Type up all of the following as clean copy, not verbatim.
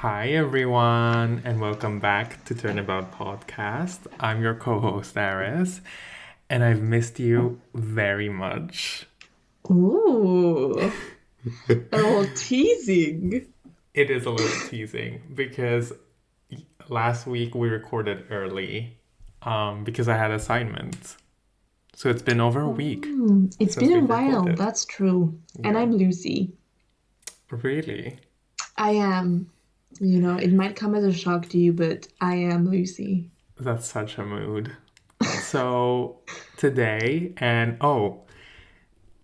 Hi, everyone, and welcome back to Turnabout podcast. I'm your co host, Aris, and I've missed you very much. Ooh, a little teasing. It is a little teasing because last week we recorded early because I had assignments. So it's been over a week It's since been a we've while, recorded. that's true. And Yeah. I'm Lucy. Really? I am, it might come as a shock to you, but I am Lucy. That's such a mood. So today,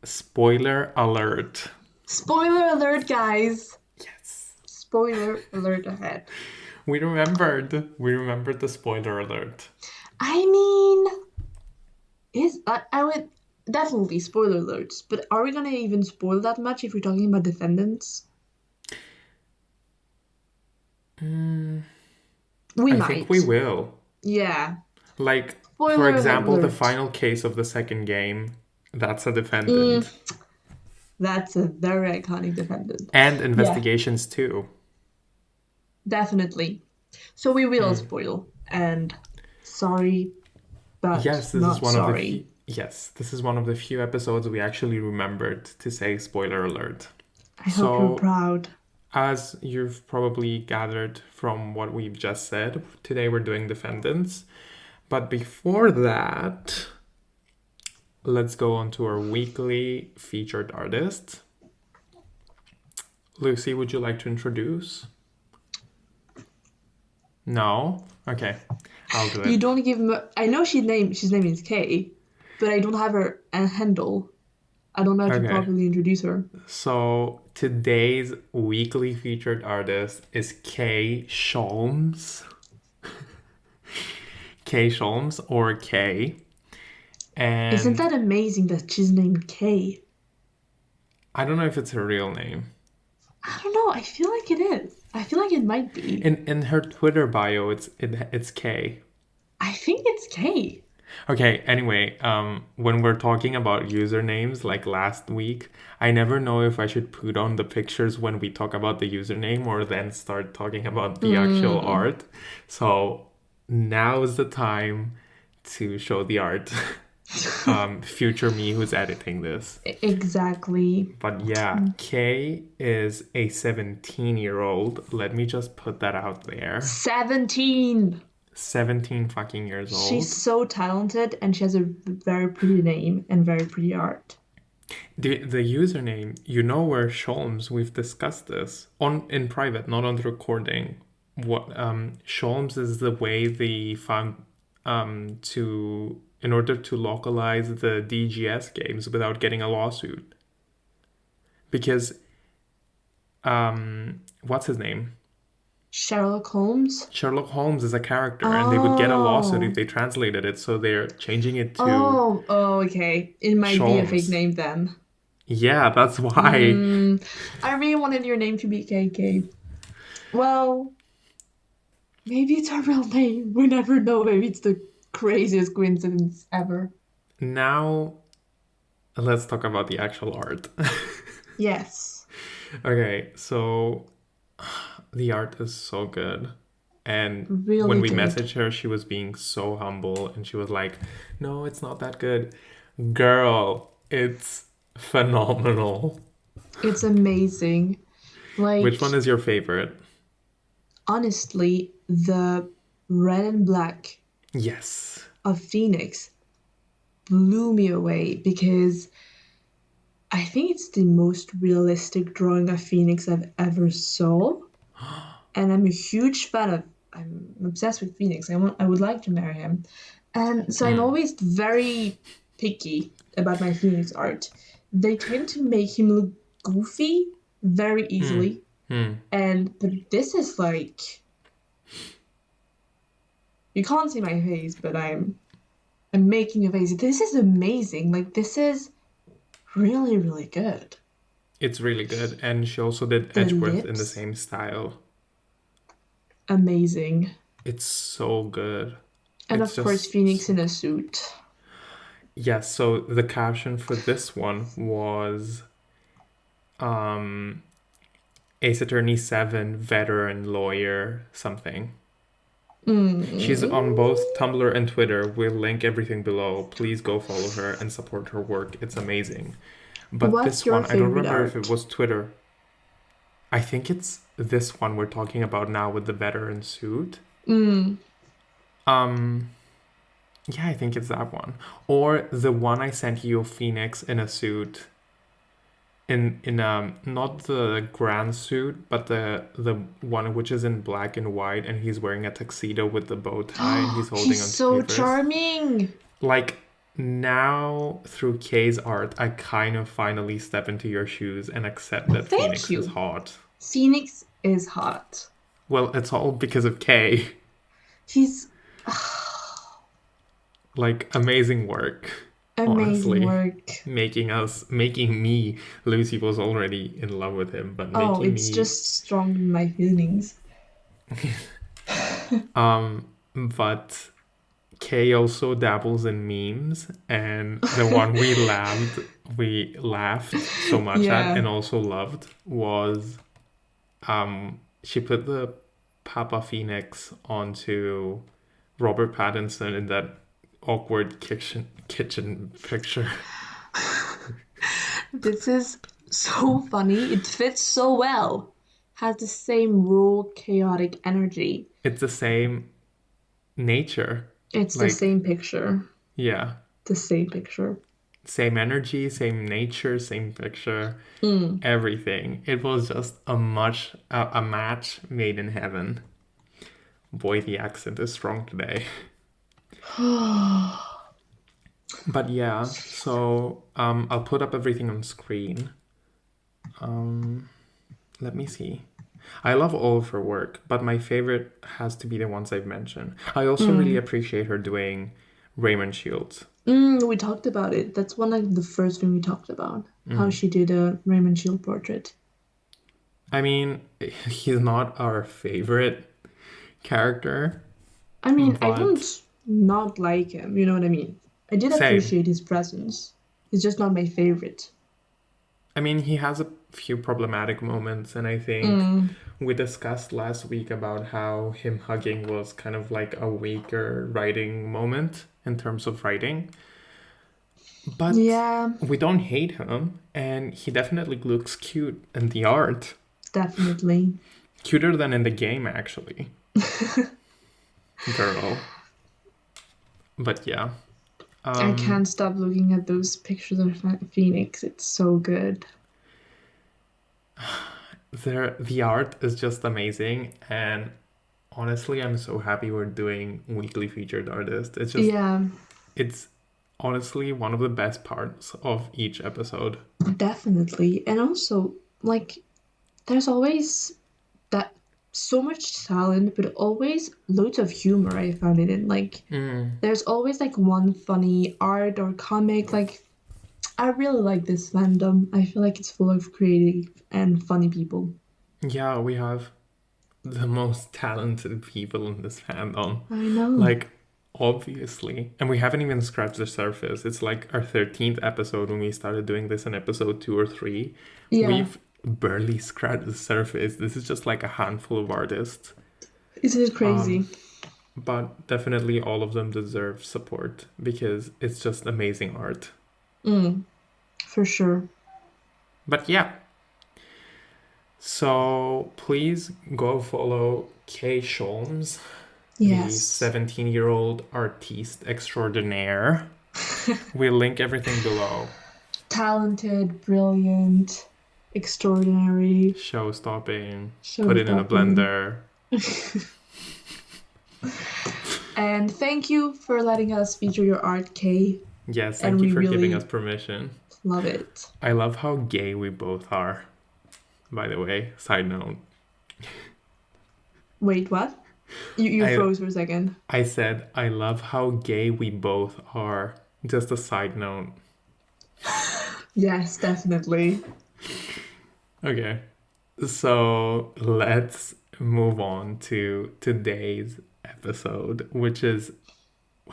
spoiler alert. Spoiler alert, guys. Yes. Spoiler alert ahead. We remembered the spoiler alert. I mean, I would definitely spoiler alerts, but are we gonna even spoil that much if we're talking about Defendants? We I think we might. will. Yeah. Like, for Spoiler example, the alert. final case of the second game, that's a Mm, defendant. that's a very iconic Defendant. And Yeah. investigations too. Definitely. So we will Mm. spoil. And sorry, but Yes, not sorry. this is one of the few episodes we actually remembered to say spoiler alert. I hope you're So, proud. as you've probably gathered from what we've just said, today we're doing defendants. But before that, let's go on to our weekly featured artist. Lucy, would you like to introduce? No? Okay, I'll do You it. don't give me. I know she's name is Kay, but I don't have her handle. I don't know how to Okay, properly introduce her. so today's weekly featured artist is kaysholmes. Kaysholmes or Kay. Isn't And that amazing that she's named Kay? I don't know if it's her real name. I don't know. I feel like it is. I feel like it might be. In her Twitter bio, it's Kay. I think it's Kay. Okay, anyway, when we're talking about usernames like last week, I never know if I should put on the pictures when we talk about the username or then start talking about the actual Mm. art. So now is the time to show the art. Future me who's editing this. Exactly. But yeah, Kay is a 17-year-old. Let me just put that out there. 17. 17 fucking years She's old. so talented and she has a very pretty name and very pretty art. The username, you know where Sholmes, we've discussed this on in private, not on the recording. What Sholmes is the way they found to in order to localize the DGS games without getting a lawsuit. Because what's his name? Sherlock Holmes? Sherlock Holmes is a character, and they would get a lawsuit if Oh. they translated it, so they're changing it to Oh, okay. It might be a fake Sholmes. name then. Yeah, that's why. Mm, I really wanted your name to be KK. Well, maybe it's our real name. We never know. Maybe it's the craziest coincidence ever. Now, let's talk about the actual art. Yes. Okay, so the art is so good. And when Really we good. messaged her, she was being so humble and she was like, no, it's not that good. Girl, it's phenomenal. It's amazing. Which Like, one is your favorite? honestly, the red and black Yes. of Phoenix blew me away because I think it's the most realistic drawing of Phoenix I've ever saw. And I'm a huge fan of I'm obsessed with Phoenix. I would like to marry him. And so I'm Mm, always very picky about my Phoenix art. They tend to make him look goofy very mm, easily. mm. But this is like you can't see my face, but I'm making a face. This is amazing. Like this is really, really good. It's really good. And she also did The Edgeworth in the lips, same style. amazing. It's so good. And It's of course, just Phoenix in a suit. yes, so the caption for this one was Ace Attorney 7 veteran lawyer something. She's on Mm. both Tumblr and Twitter. We'll link everything below. Please go follow her and support her work. It's amazing. But What's this your one, I don't favorite remember if it art? was Twitter. I think it's this one we're talking about now with the veteran suit. Mm. Um, yeah, I think it's that one. Or the one I sent you of Phoenix in a suit. In not the grand suit, but the one which is in black and white, and he's wearing a tuxedo with the bow tie, and he's holding He's onto so papers. charming. Like now through Kay's art, I kind of finally step into your shoes and accept that Thank Phoenix is you. hot. Phoenix is hot. Well, it's all because of Kay. He's Like amazing work, amazing honestly. work. Making me, Lucy was already in love with him, but Oh, making it's me, just strong in my feelings. but Kay also dabbles in memes, and the one we laughed so much at Yeah. and also loved was she put the Papa Phoenix onto Robert Pattinson in that awkward kitchen picture. This is so funny. It fits so well. Has the same raw, chaotic energy. It's the same nature. It's the Like, same picture. yeah. The same picture. Same energy, same nature, same picture, Mm. everything. It was just a match made in heaven. Boy, the accent is strong today. But yeah, so I'll put up everything on screen. Let me see. I love all of her work, but my favorite has to be the ones I've mentioned. I also really Mm. appreciate her doing Raymond Shields. We talked about it. That's one of the first thing we talked about. How Mm. she did a Raymond Shield portrait. I mean, he's not our favorite character, I mean, I don't but not like him. You know what I mean? I did same. appreciate his presence. He's just not my favorite. I mean, he has a few problematic moments, and I think Mm. we discussed last week about how him hugging was kind of like a weaker writing moment in terms of writing. But Yeah, we don't hate him, and he definitely looks cute in the art. definitely. Cuter than in the game, actually. Girl. But yeah. I Um, can't stop looking at those pictures of Phoenix. It's so good. the art is just amazing, and honestly, I'm so happy we're doing weekly featured artist. Yeah, It's honestly one of the best parts of each episode. definitely. And also, like, there's always that so much talent, but always loads of humor. I found it in like Mm. there's always like one funny art or comic. Like I really like this fandom. I feel like it's full of creative and funny people. Yeah, we have the most talented people in this fandom. I know. Like, obviously. And we haven't even scratched the surface. It's like our 13th episode when we started doing this in episode 2 or 3. Yeah, We've barely scratched the surface. This is just like a handful of artists. isn't it crazy? But definitely all of them deserve support because it's just amazing art. Mm, for sure. But yeah, so please go follow kaysholmes, the Yes. 17-year-old artiste extraordinaire. We'll link everything below. Talented, brilliant, extraordinary, Show stopping, show put it in a stopping. blender. And thank you for letting us feature your art, Kay. Yes, And thank you we for giving us really permission. love it. I love how gay we both are, by the way. Side note. Wait, what? You I froze for a second. I said I love how gay we both are. Just a side note. Yes, definitely. Okay. So let's move on to today's episode, which is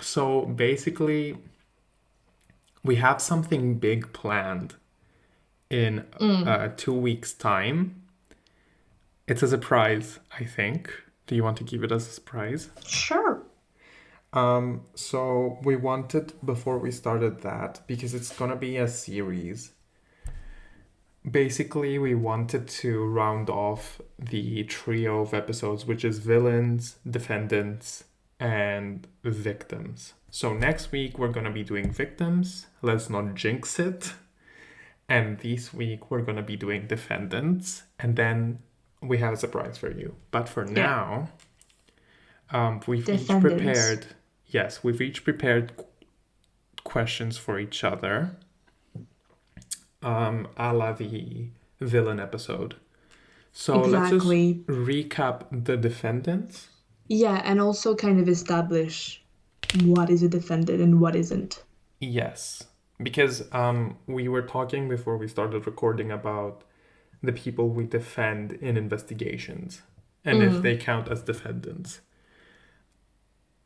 so basically we have something big planned in Mm. 2 weeks' time. It's a surprise, I think. Do you want to keep it as a surprise? Sure. So we wanted, before we started that, because it's gonna be a series, basically we wanted to round off the trio of episodes, which is villains, defendants, and victims. So next week we're gonna be doing victims. Let's not jinx it. And this week we're gonna be doing defendants, and then we have a surprise for you. But for now, we've each Defendants. prepared. Yes, we've each prepared questions for each other, a la the villain episode. So Exactly. let's just recap the defendants. Yeah, and also kind of establish what is a defendant and what isn't. Yes, because we were talking before we started recording about the people we defend in investigations and if they count as defendants.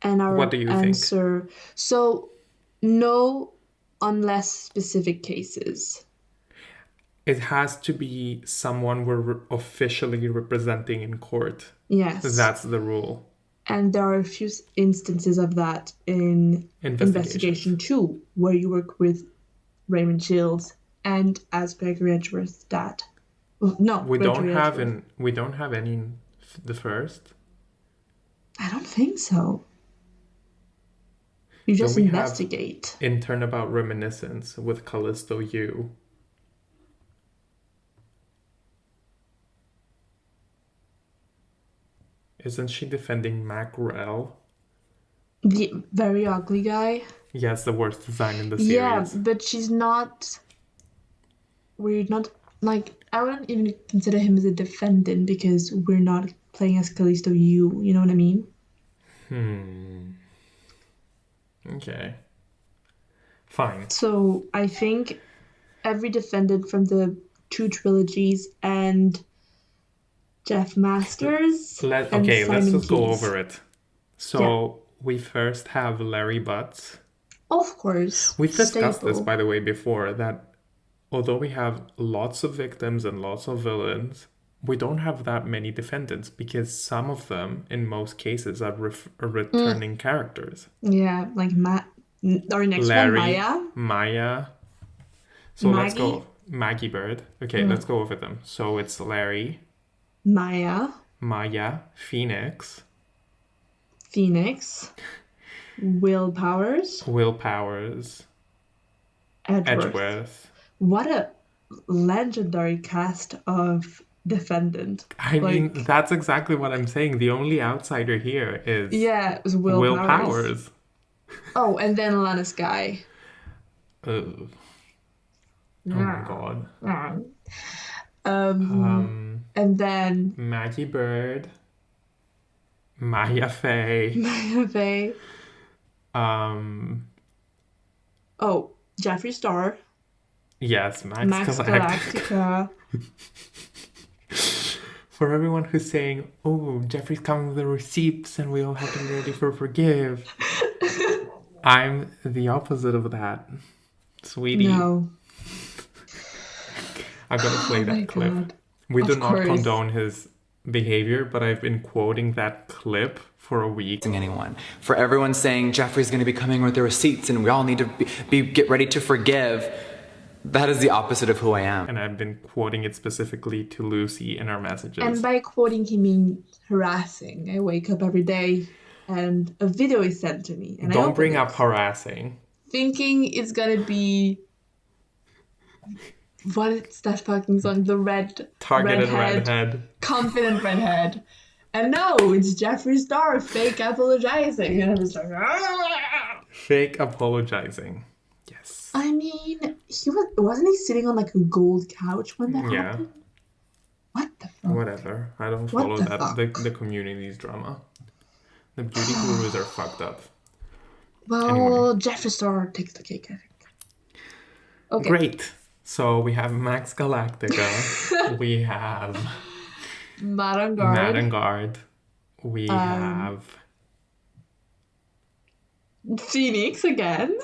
And our What do you answer, so no, unless specific cases. It has to be someone we're officially representing in court. Yes. That's the rule. And there are a few instances of that in Investigation 2, where you work with Raymond Shields and as Gregory Edgeworth's dad. No, we Gregory don't have Edgeworth. we don't have any in the first. I don't think so. You just investigate. In Turnabout Reminiscence with Callisto Yu. Isn't she defending Mackerel? The very ugly guy? Yes, the worst design in the series. Yeah, but she's not... We're not... Like, I wouldn't even consider him as a defendant because we're not playing as Callisto Yu. You know what I mean? Okay. Fine. So, I think every defendant from the 2 trilogies and Jeff Masters. Let's just go over it. So we first have Larry Butts. Of course. We've discussed this, by the way, before, that although we have lots of victims and lots of villains, we don't have that many defendants because some of them, in most cases, are returning characters. Yeah, like our next Larry, one, Maya. So Maggie. Let's go. Maggie Bird. Okay, let's go over them. So it's Larry. Maya, Phoenix, Will Powers, Edgeworth. What a legendary cast of defendant. I mean, that's exactly what I'm saying. The only outsider here is it was Will Powers. Oh, and then Alana Skye. Oh my god. And then Maggie Bird, Maya Fey. Jeffree Star. Yes, Max Galactica. For everyone who's saying, "Oh, Jeffrey's coming with the receipts, and we all have to be ready for forgive," I'm the opposite of that, sweetie. No. I'm gonna play that clip. God. We do not condone his behavior, but I've been quoting that clip for a week. Anyone. For everyone saying Jeffrey's going to be coming with the receipts and we all need to get ready to forgive, that is the opposite of who I am. And I've been quoting it specifically to Lucy in our messages. And by quoting, he means harassing. I wake up every day and a video is sent to me. And don't bring up harassing. Thinking it's going to be... What's that fucking song? The Targeted redhead. Confident redhead. And no, it's Jeffree Star fake apologizing. And I was like, Fake apologizing. Yes. I mean, wasn't he sitting on like a gold couch when that happened? What the fuck? Whatever. I don't follow that. The community's drama. The beauty gurus are fucked up. Well, anyway. Jeffree Star takes the cake, I think. Okay. Great. So we have Max Galactica. We have Madame Guard. We have Phoenix again.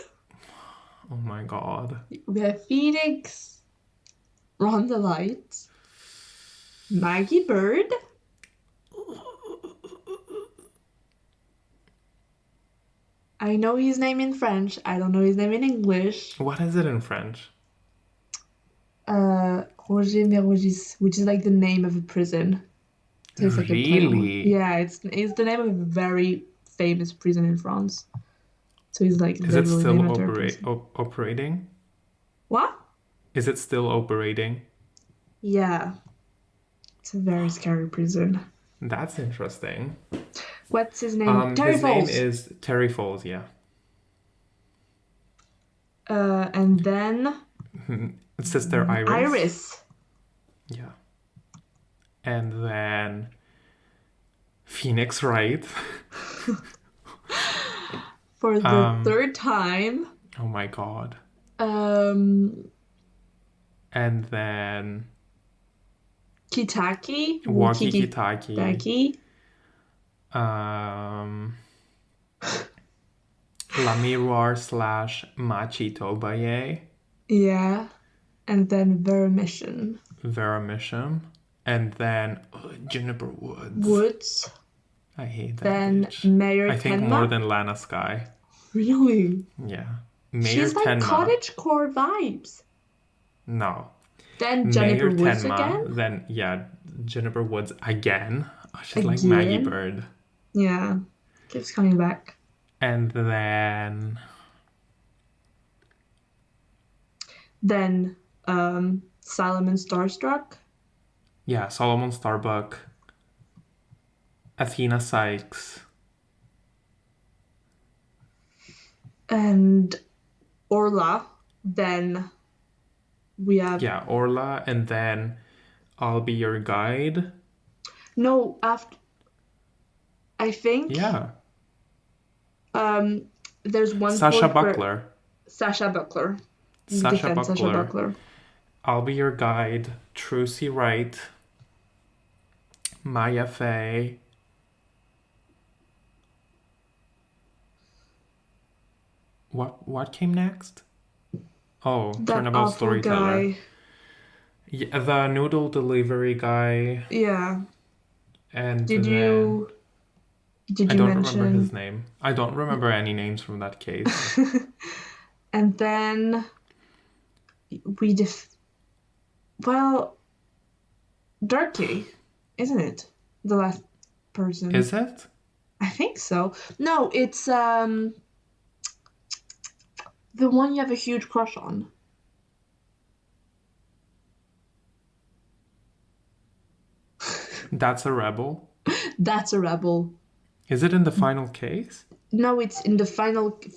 Oh my god. We have Phoenix, Rhonda Light. Maggie Bird. I know his name in French. I don't know his name in English. What is it in French? Roger Mérogis, which is like the name of a prison. So it's like a play on. Really? Yeah, it's the name of a very famous prison in France. So he's like Is it literally still named after a prison. operating? What? Is it still operating? Yeah. It's a very scary prison. That's interesting. What's his name? Terry His Foles. name is Terry Foles, yeah. And then Sister Iris. Iris. Yeah. And then Phoenix Wright. For the third time. Oh my god. And then Kitaki. Waki Kitaki. Kitaki. La Miroir / Machi Tobaye. Yeah. And then Vermission. Veramisham. And then Juniper Woods. Woods. I hate that Then bitch. Mayor I think Tenma. more than Lana Sky. Really? Yeah. Mayor She's like Tenma. cottagecore vibes. No. Then Jennifer Mayor Woods Tenma. again. Then, yeah, Jennifer Woods again. Oh, she's like Again? Maggie Bird. Yeah. Keeps coming back. And then... Solomon Starstruck. Yeah, Solomon Starbuck. Athena Sykes. And Orla. Then we have... Yeah, Orla. And then I'll Be Your Guide. No, after... I think... Yeah. There's one... Sasha Buckler. Sasha Buckler. Sasha Buckler. Sasha Buckler. I'll Be Your Guide. Trucy Wright. Maya Fey. What came next? Oh, That Turnabout awful Storyteller. guy. Yeah, the noodle delivery guy. Yeah. And Did then... you I don't mention... remember his name. I don't remember any names from that case. And then well, Durkee, isn't it? The last person. Is it? I think so. No, it's the one you have a huge crush on. That's a rebel. That's a rebel. Is it in the final case? No, it's in the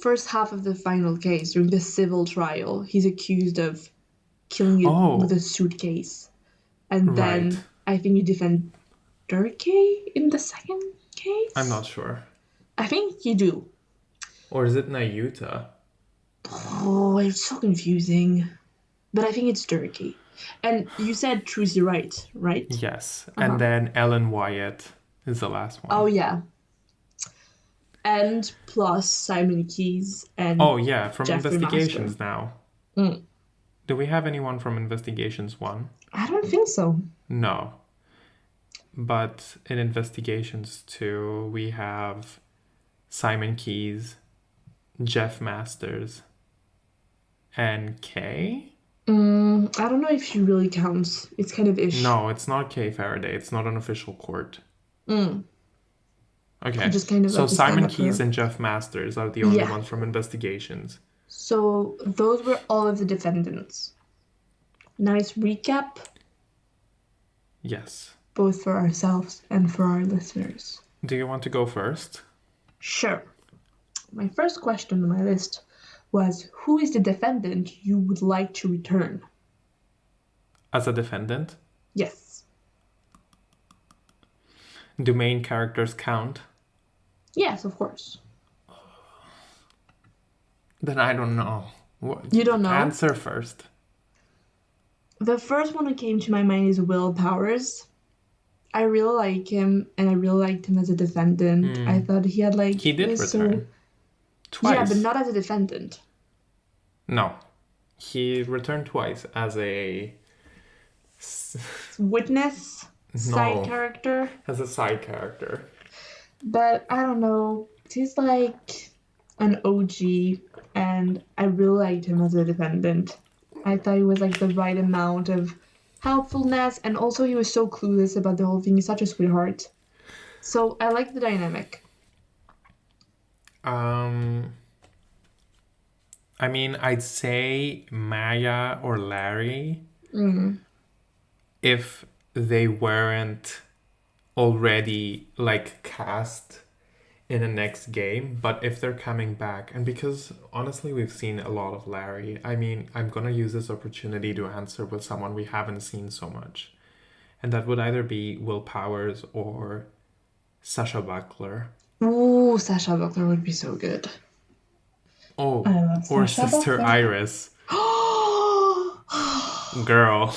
first half of the final case during the civil trial. He's accused of killing you with a suitcase. And then Right. I think you defend Durkee in the second case? I'm not sure. I think you do. Or is it Nayuta? Oh, it's so confusing. But I think it's Durkee. And you said Trucy Wright, right? Yes. And then Ellen Wyatt is the last one. Oh, yeah. And plus Simon Keyes and Oh, yeah, from Jeffrey Investigations Master. now. Mm. Do we have anyone from Investigations 1? I don't think so. No. But in Investigations 2, we have Simon Keyes, Jeff Masters, and Kay? I don't know if she really counts. It's kind of ish. No, it's not Kay Faraday. It's not an official court. Okay, Just kind of so like a Simon stand-up Keyes her. and Jeff Masters are the only Yeah. ones from Investigations. So those were all of the defendants. Nice recap, Yes. both for ourselves and for our listeners. Do you want to go first? Sure. My first question on my list was, who is the defendant you would like to return? As a defendant, Yes. do main characters count? Yes, of course. Then I don't know. You don't know? Answer first. The first one that came to my mind is Will Powers. I really like him, and I really liked him as a defendant. I thought he had like... He did was return. Twice. Yeah, but not as a defendant. No. He returned twice as a... Witness? side No, character. as a side character. But I don't know. He's like an OG, and I really liked him as a defendant. I thought he was like the right amount of helpfulness, and also he was so clueless about the whole thing. He's such a sweetheart. So I like the dynamic. I mean, I'd say Maya or Larry Mm. if they weren't already like cast in the next game, but if they're coming back, and because honestly we've seen a lot of Larry, I mean, I'm gonna use this opportunity to answer with someone we haven't seen so much, and that would either be Will Powers or Sasha Buckler. Ooh, Sasha Buckler would be so good. Oh, I love or Sasha Sister Buckler. Iris. Girl.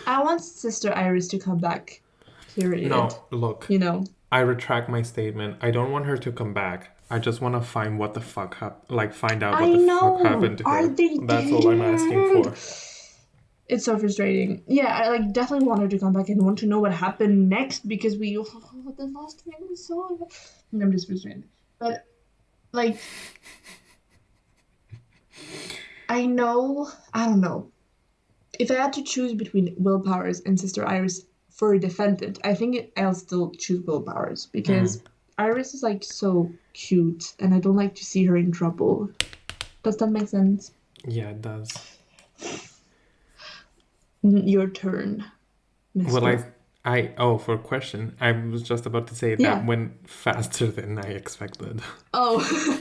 I want Sister Iris to come back. Period. No, look. You know. I retract my statement. I don't want her to come back. I just want to find what the fuck find out what the fuck happened to Are her. they That's all I'm asking for. It's so frustrating. Yeah, I like definitely want her to come back and want to know what happened next because the last thing was so. I'm just frustrated, but like, I know. I don't know. If I had to choose between Will Powers and Sister Iris for a defendant, I think I'll still choose Will Powers because Iris is like so cute, and I don't like to see her in trouble. Does that make sense? Yeah, it does. Your turn, Mister. Well, for a question, I was just about to say Yeah. that went faster than I expected. Oh.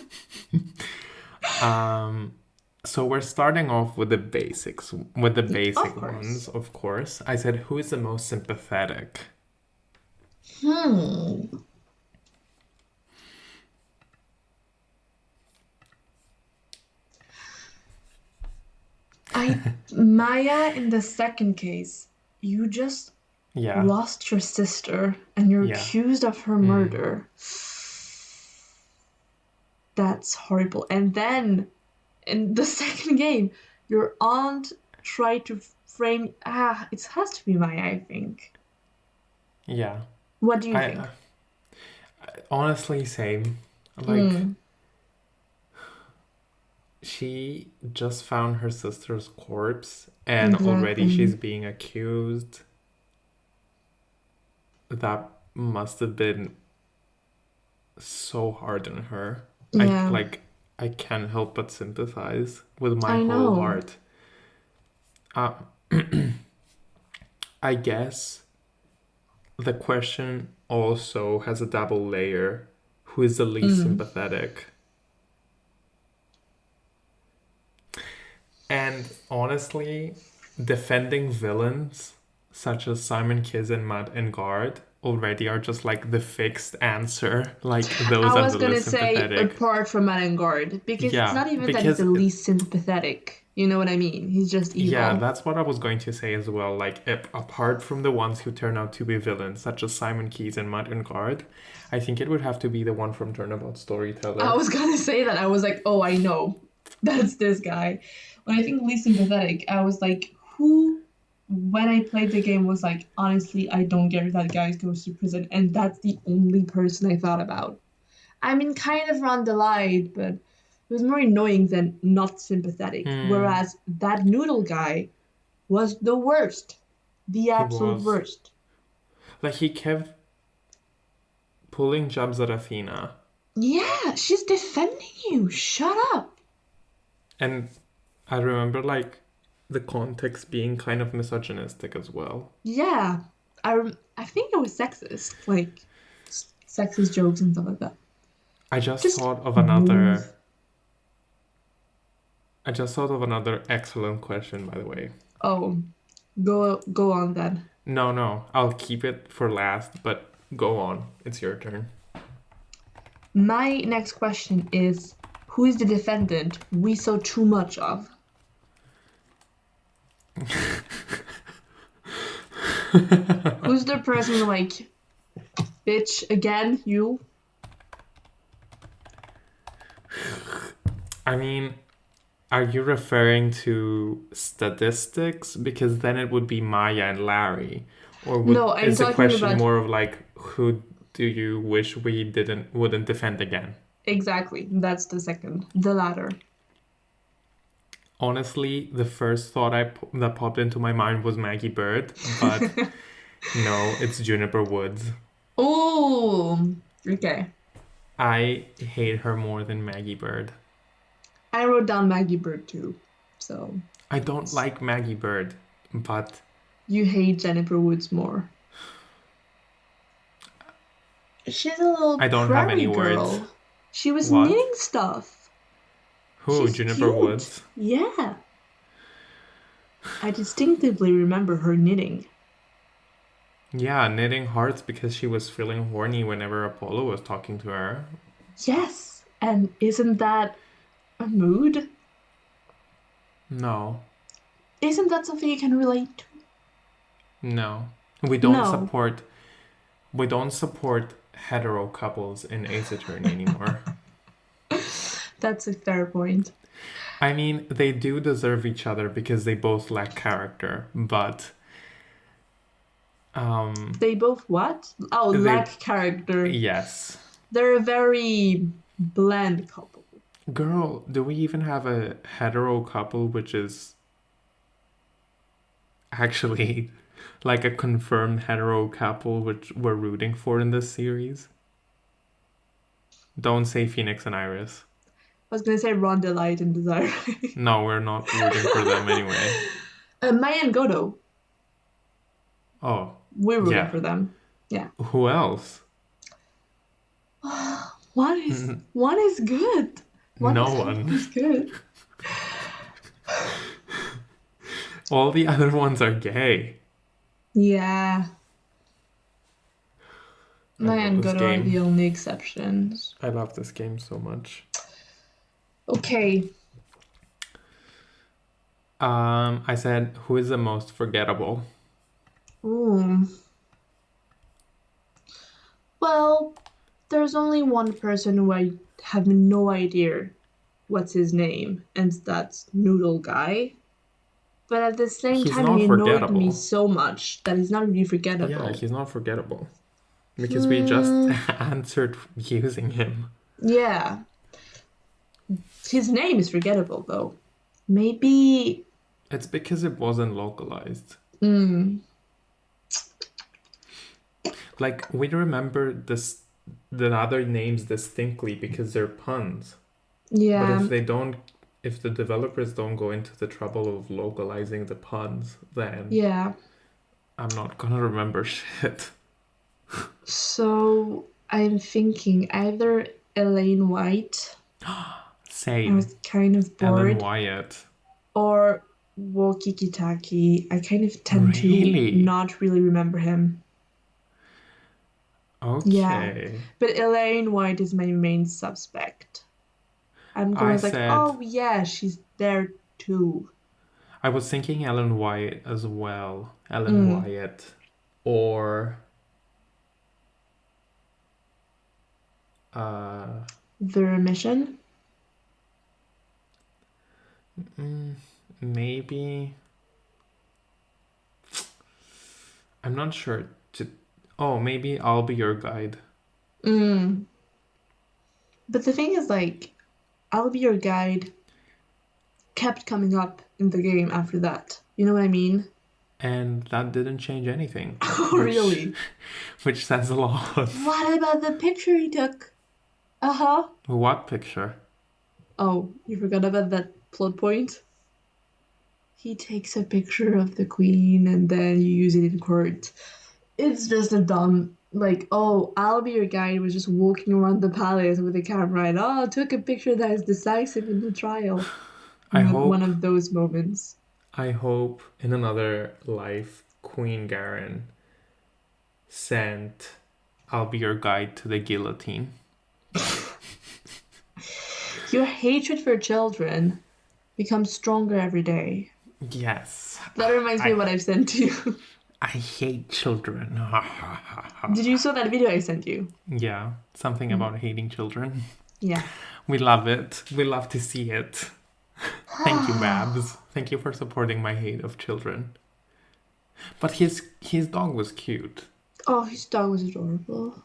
So we're starting off with the basics, with the basic course. ones, of course. I said, who is the most sympathetic? Maya, in the second case, you just Yeah. lost your sister and you're Yeah. accused of her murder. That's horrible. And then in the second game, your aunt tried to frame. It has to be Maya, I think. Yeah. What do you think? Honestly, same. Like, she just found her sister's corpse and already Exactly. she's being accused. That must have been so hard on her. Yeah. I can't help but sympathize with my I whole know. heart. I guess the question also has a double layer. Who is the least sympathetic? And honestly, defending villains such as Simon Kiz and Matt and Guard already are just like the fixed answer. Like those I are was the gonna least say sympathetic. apart from Vanguard because it's not even that he's the least sympathetic. You know what I mean? He's just evil. Yeah, that's what I was going to say as well. Like, apart from the ones who turn out to be villains, such as Simon Keys and Matt and Guard, I think it would have to be the one from Turnabout Storyteller. I was gonna say that. I was like, oh, I know. That's this guy. When I think least sympathetic, I was like, who, when I played the game, was like, honestly, I don't get that guy goes to prison. And that's the only person I thought about. I mean, kind of around the line, but it was more annoying than not sympathetic. Whereas that noodle guy was the worst. The absolute worst. Like, he kept pulling jabs at Athena. Yeah, she's defending you. Shut up. And I remember, like, the context being kind of misogynistic as well. Yeah. I think it was sexist. Like, sexist jokes and stuff like that. I just thought of another excellent question, by the way. Oh, go on then. No, I'll keep it for last, but go on. It's your turn. My next question is, who is the defendant we saw too much of? Who's the person like, bitch, again, you? I mean, are you referring to statistics? Because then it would be Maya and Larry. Or No, I'm is the talking question about more of like, who do you wish we wouldn't defend again? exactly. That's the second, the latter. Honestly, the first thought that popped into my mind was Maggie Bird, but no, it's Juniper Woods. Oh, okay. I hate her more than Maggie Bird. I wrote down Maggie Bird too. So I don't like Maggie Bird, but you hate Jennifer Woods more. She's a little I don't have any prairie words. girl. She was What? knitting stuff. Who? She's Juniper cute. Woods? Yeah. I distinctively remember her knitting. Yeah, knitting hearts because she was feeling horny whenever Apollo was talking to her. Yes. And isn't that a mood? No, Isn't that something you can relate to? no. We don't No. support hetero couples in Ace Attorney anymore. That's a fair point. I mean, they do deserve each other because they both lack character, but They both what? Oh, they lack character. yes. They're a very bland couple. Girl, do we even have a hetero couple which is actually like a confirmed hetero couple which we're rooting for in this series? Don't say Phoenix and Iris. I was gonna say Ron Delight and Desire. No, we're not rooting for them anyway. Maya and Godo. Oh, We're rooting yeah. for them. Yeah. Who else? One is good. No one. Is good. All the other ones are gay. Yeah. I Maya love and this Godo are game. the only exceptions. I love this game so much. Okay. I said, who is the most forgettable? Ooh. Well, there's only one person who I have no idea what's his name, and that's Noodle Guy. But at the same He's time, not he annoyed forgettable. me so much that he's not really forgettable. Yeah, he's not forgettable. Because we just answered using him. Yeah. His name is forgettable, though. Maybe... It's because it wasn't localized. Like, we remember the other names distinctly because they're puns. Yeah. But if the developers don't go into the trouble of localizing the puns, then Yeah. I'm not gonna remember shit. So, I'm thinking either Elaine White... I Same. was kind of Ellen bored. Wyatt. Or Wokikitaki. I kind of tend Really? to not really remember him. Okay. Yeah. But Elaine White is my main suspect. I'm going like, oh yeah, she's there too. I was thinking Ellen Wyatt as well. Ellen Wyatt. Or... The Remission? Maybe... I'm not sure. Maybe I'll Be Your Guide. But the thing is, like, I'll Be Your Guide kept coming up in the game after that. You know what I mean? And that didn't change anything. Oh, really? Which says a lot. What about the picture he took? Uh-huh. What picture? Oh, you forgot about that plot point? He takes a picture of the queen and then you use it in court. It's just a dumb, like, oh, I'll Be Your Guide was just walking around the palace with a camera and, took a picture that is decisive in the trial. One of those moments. I hope in another life, Queen Garen sent I'll Be Your Guide to the guillotine. Your hatred for children becomes stronger every day. Yes. That reminds me of what I've sent to you. I hate children. Did you saw that video I sent you? Yeah, something about hating children. Yeah. We love it. We love to see it. Thank you, Babs. Thank you for supporting my hate of children. But his dog was cute. Oh, his dog was adorable.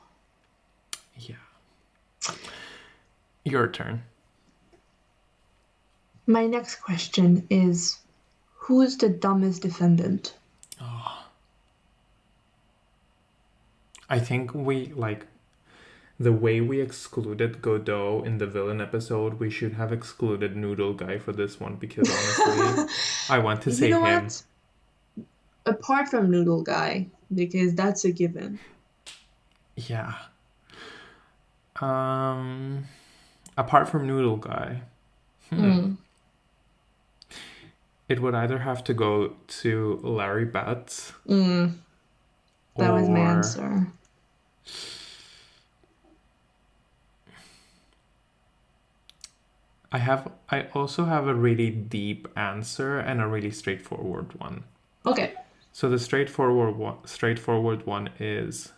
Yeah. Your turn. My next question is, who is the dumbest defendant? I think the way we excluded Godot in the villain episode, we should have excluded Noodle Guy for this one because honestly, I want to say You know him. what? Apart from Noodle Guy, because that's a given. Yeah. Apart from Noodle Guy, it would either have to go to Larry Butts. That was my answer. I also have a really deep answer and a really straightforward one. Okay. So the straightforward one is,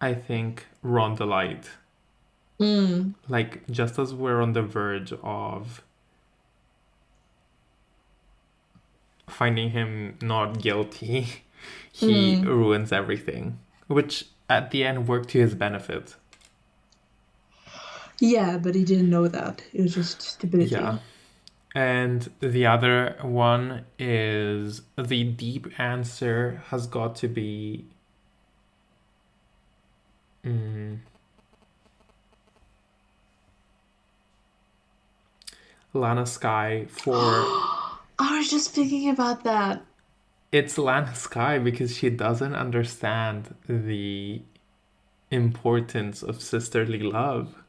I think, Ron the Light. Like, just as we're on the verge of finding him not guilty, he ruins everything, which at the end worked to his benefit. Yeah, but he didn't know that. It was just stupidity. Yeah. And the other one is, the deep answer has got to be Lana Skye for... I was just thinking about that. It's Lana Skye because she doesn't understand the importance of sisterly love.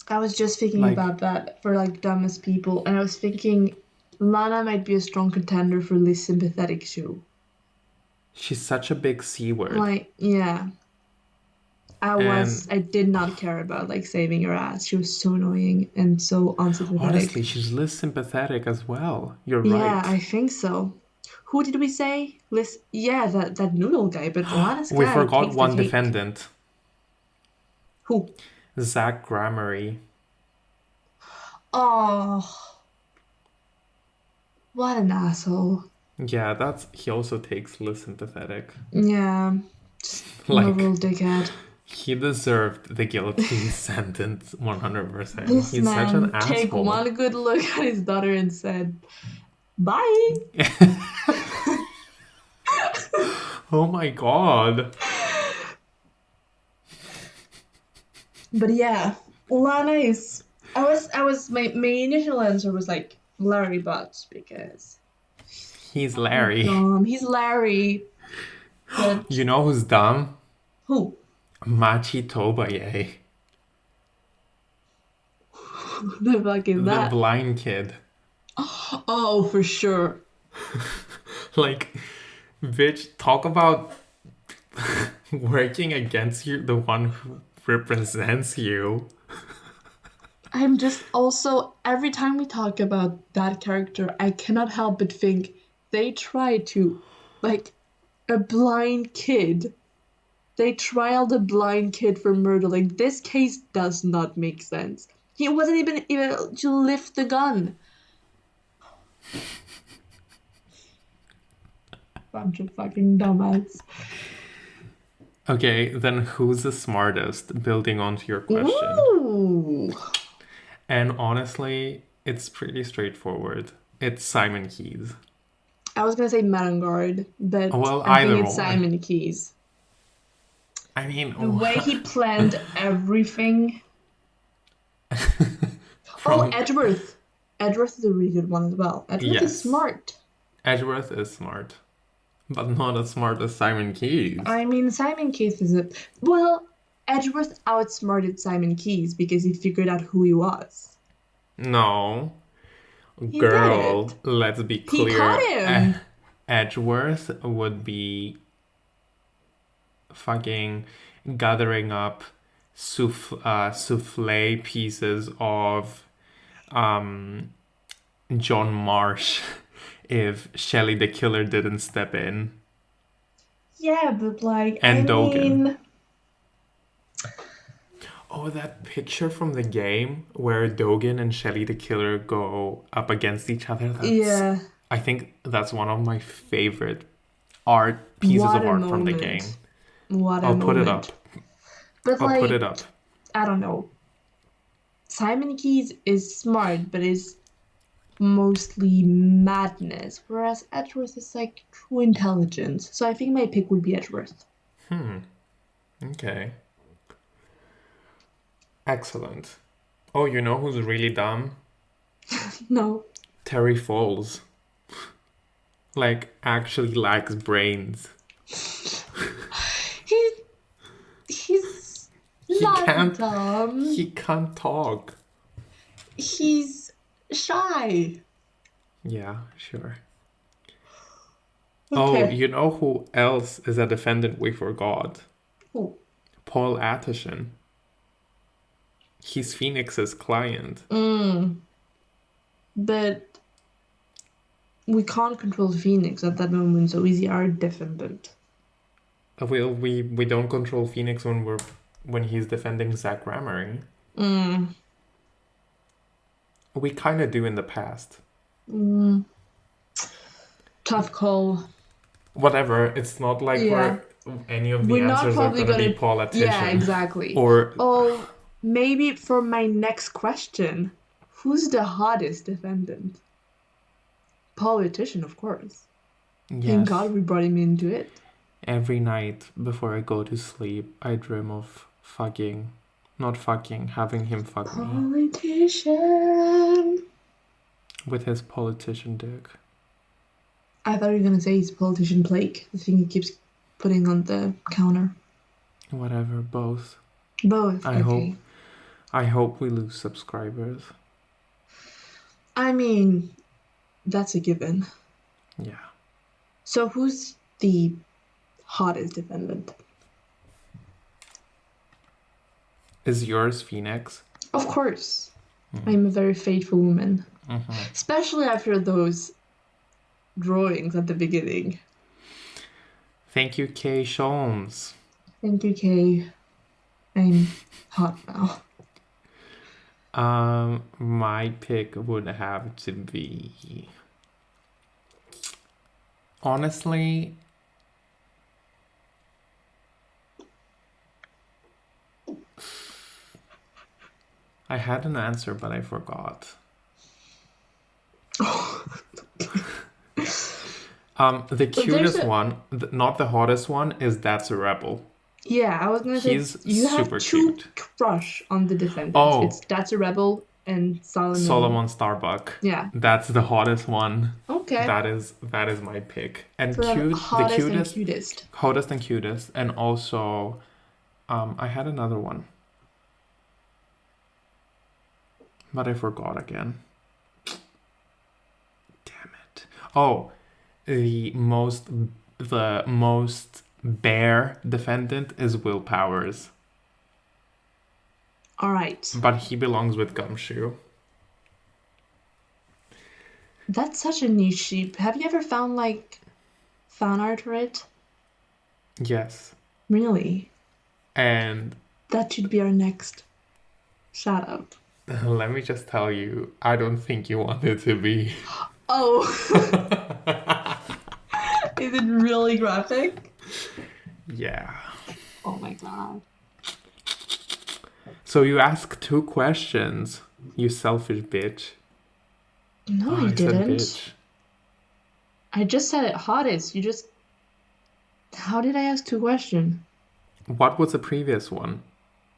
I was just thinking about that for dumbest people, and I was thinking Lana might be a strong contender for least sympathetic too. She's such a big C word. Yeah. I did not care about saving her ass. She was so annoying and so unsympathetic. Honestly, she's less sympathetic as well. You're right. Yeah, I think so. Who did we say? That Noodle Guy, but Lana Skye. We forgot one defendant. Who? Zach Gramarye. Oh, what an asshole. Yeah, he also takes less sympathetic. Yeah, just a real dickhead. He deserved the guilty sentence 100%. He's such an asshole. Take one good look at his daughter and said, "Bye." Oh my god. But yeah, Lana is. My initial answer was Larry Butts because he's Larry. He's Larry. But you know who's dumb? Who? Machi Tobaye. The fuck is that? The blind kid. Oh, for sure. Bitch, talk about working against you, the one who represents you. I'm just also, every time we talk about that character, I cannot help but think they try to, a blind kid. They trialed a blind kid for murder. This case does not make sense. He wasn't even able to lift the gun. Bunch of fucking dumbass. Okay, then who's the smartest, building onto your question? Ooh. And honestly, it's pretty straightforward. It's Simon Keyes. I was going to say Marangard, but I think it's Simon Keyes. I mean... The way he planned everything. Edgeworth. Edgeworth is a really good one as well. Edgeworth is smart. Edgeworth is smart. But not as smart as Simon Keyes. I mean, Simon Keyes is a... Well, Edgeworth outsmarted Simon Keyes because he figured out who he was. No. He Girl, did. let's be clear. He caught him. Edgeworth would be fucking gathering up souffle pieces of John Marsh if Shelley the Killer didn't step in. Yeah, but and Dogen. Oh, that picture from the game where Dogen and Shelley the Killer go up against each other. I think that's one of my favorite pieces What of a art from the moment. game. What a I'll moment. put it up. But I'll like, put it up. I don't know. Simon Keys is smart, but is mostly madness, whereas Edgeworth is like true intelligence. So I think my pick would be Edgeworth. Okay. Excellent. Oh, you know who's really dumb? No. Terry Foles. Like, actually lacks brains. He's He not can't. dumb. He can't talk. He's shy. Yeah, sure. Okay. Oh, you know who else is a defendant we forgot? Who? Paul Atterson. He's Phoenix's client. But we can't control Phoenix at that moment, so he's our defendant. We don't control Phoenix when he's defending Zach Ramery. We kind of do in the past. Tough call. Whatever. It's not like any of the We're not answers are probably going to be gonna. politician. Yeah, exactly. Or maybe for my next question, who's the hottest defendant? Politician, of course. Thank yes. God we brought him into it. Every night before I go to sleep, I dream of having him fuck me Politician. with his politician dick. I thought you were gonna say he's politician Blake, the thing he keeps putting on the counter. Whatever, both. Both. I hope we lose subscribers. I mean, that's a given. Yeah. So who's the hottest defendant? Is yours Phoenix? Of course. I'm a very faithful woman. Mm-hmm. Especially after those drawings at the beginning. Thank you, kaysholmes. Thank you, Kay. I'm hot now. My pick would have to be... Honestly... I had an answer, but I forgot. The cutest one, not the hottest one, is That's a Rebel. Yeah, I was gonna say you have two cute. crush on the defendants. Oh. It's That's a Rebel and Solomon Starbuck. Yeah. That's the hottest one. Okay. That is my pick. And Hottest and cutest. And also I had another one. But I forgot again. Damn it. Oh, the most bare defendant is Will Powers. All right. But he belongs with Gumshoe. That's such a niche sheep. Have you ever found like fan art for it? Yes. Really? And that should be our next shout out. Let me just tell you, I don't think you want it to be. Oh. Is it really graphic? Yeah. Oh my god. So you asked 2 questions, you selfish bitch. No, I didn't. I just said it hottest. How did I ask 2 questions? What was the previous one?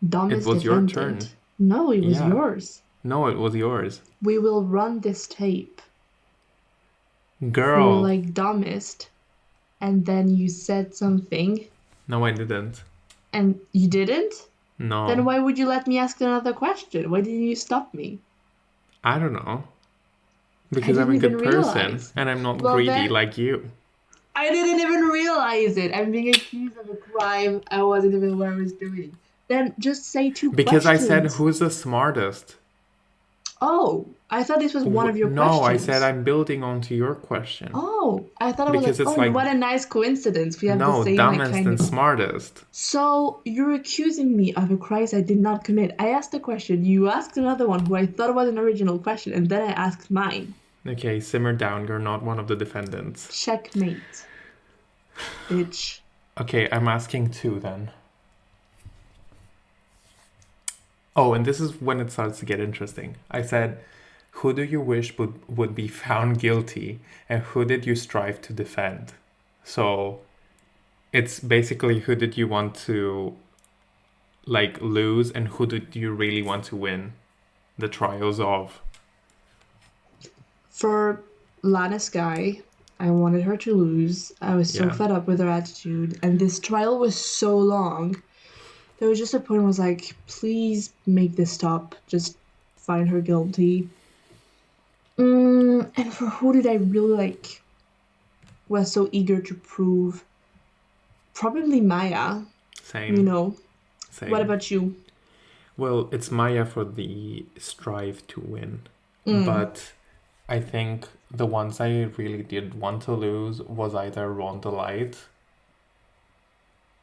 Dumbest It was defendant. your turn. No, it was yours. No, it was yours. We will run this tape. Girl. For like dumbest. And then you said something. No, I didn't. And you didn't? No. Then why would you let me ask another question? Why didn't you stop me? I don't know. Because I'm a good person and I'm not greedy like you. I didn't even realize it. I'm being accused of a crime I wasn't even aware I was doing. Then just say 2 because questions. I said, who's the smartest? Oh, I thought this was one of your questions. No, I said I'm building onto your question. Oh, I thought it was like, what a nice coincidence. We have the same dumbest kind and of... smartest. So you're accusing me of a crime I did not commit. I asked a question. You asked another one who I thought was an original question, and then I asked mine. Okay, simmer down. You're not one of the defendants. Checkmate. Bitch. Okay, I'm asking two then. Oh, and this is when it starts to get interesting. I said, who do you wish would be found guilty, and who did you strive to defend? So it's basically who did you want to like lose, and who did you really want to win the trials of? For Lana Sky, I wanted her to lose. I was so Yeah. fed up with her attitude, and this trial was so long. There was just a point where I was like, please make this stop. Just find her guilty. And for who did I really like? Was so eager to prove? Probably Maya. Same. You know. Same. What about you? Well, it's Maya for the strive to win. But I think the ones I really did want to lose was either Ron the Light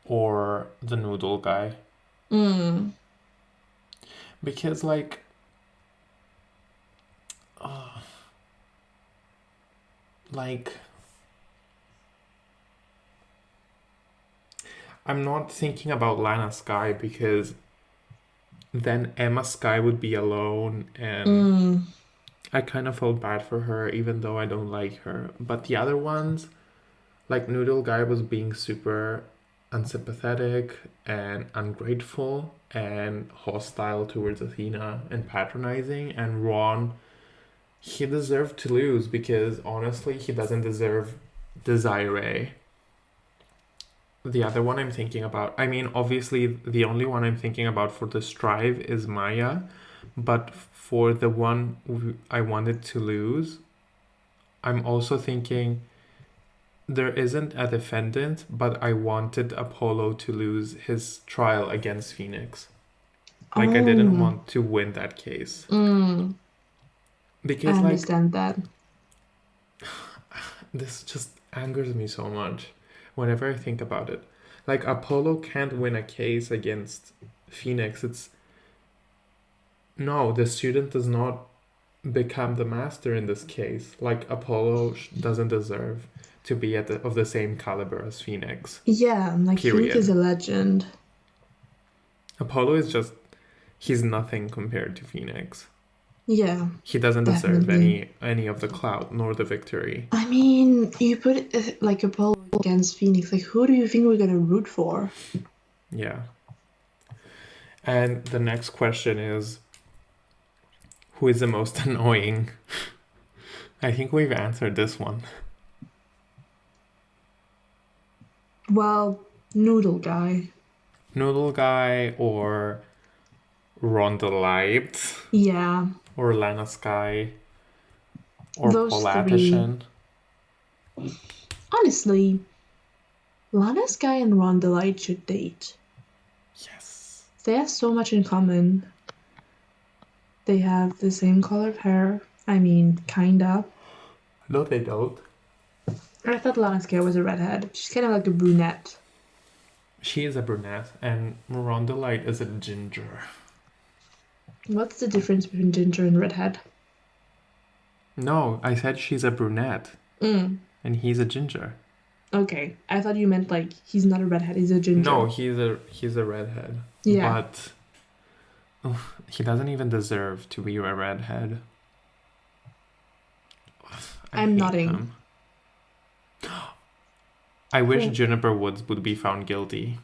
or the noodle guy. Because, like, I'm not thinking about Lana Sky because then Emma Sky would be alone, and I kind of felt bad for her even though I don't like her. But the other ones, like Noodle Guy was being super unsympathetic and ungrateful and hostile towards Athena and patronizing, and Ron, he deserved to lose because honestly he doesn't deserve Desiree. The other one I'm thinking about, I mean, obviously the only one I'm thinking about for the strive is Maya, but for the one I wanted to lose, I'm also thinking there isn't a defendant, but I wanted Apollo to lose his trial against Phoenix. Like, I didn't want to win that case. Because, I understand that. This just angers me so much whenever I think about it. Like, Apollo can't win a case against Phoenix. No, the student does not become the master in this case. Like, Apollo doesn't deserve to be of the same caliber as Phoenix. Yeah, like Phoenix is a legend. Apollo is just, he's nothing compared to Phoenix. Yeah. He doesn't deserve any of the clout nor the victory. I mean, you put like Apollo against Phoenix. Like, who do you think we're gonna root for? Yeah. And the next question is, who is the most annoying? I think we've answered this one. Well, Noodle Guy. Noodle Guy or Ronda Light. Yeah. Or Lana Sky. Or Those Paul three. Apishon. Honestly, Lana Sky and Ronda Light should date. Yes. They have so much in common. They have the same color of hair. I mean, kinda. No, they don't. I thought Lana Sky was a redhead. She's kind of like a brunette. She is a brunette, and Ronda Light is a ginger. What's the difference between ginger and redhead? No, I said she's a brunette. And he's a ginger. Okay, I thought you meant like he's not a redhead, he's a ginger. No, he's a redhead. Yeah. But he doesn't even deserve to be a redhead. I'm nodding. I wish Juniper Woods would be found guilty.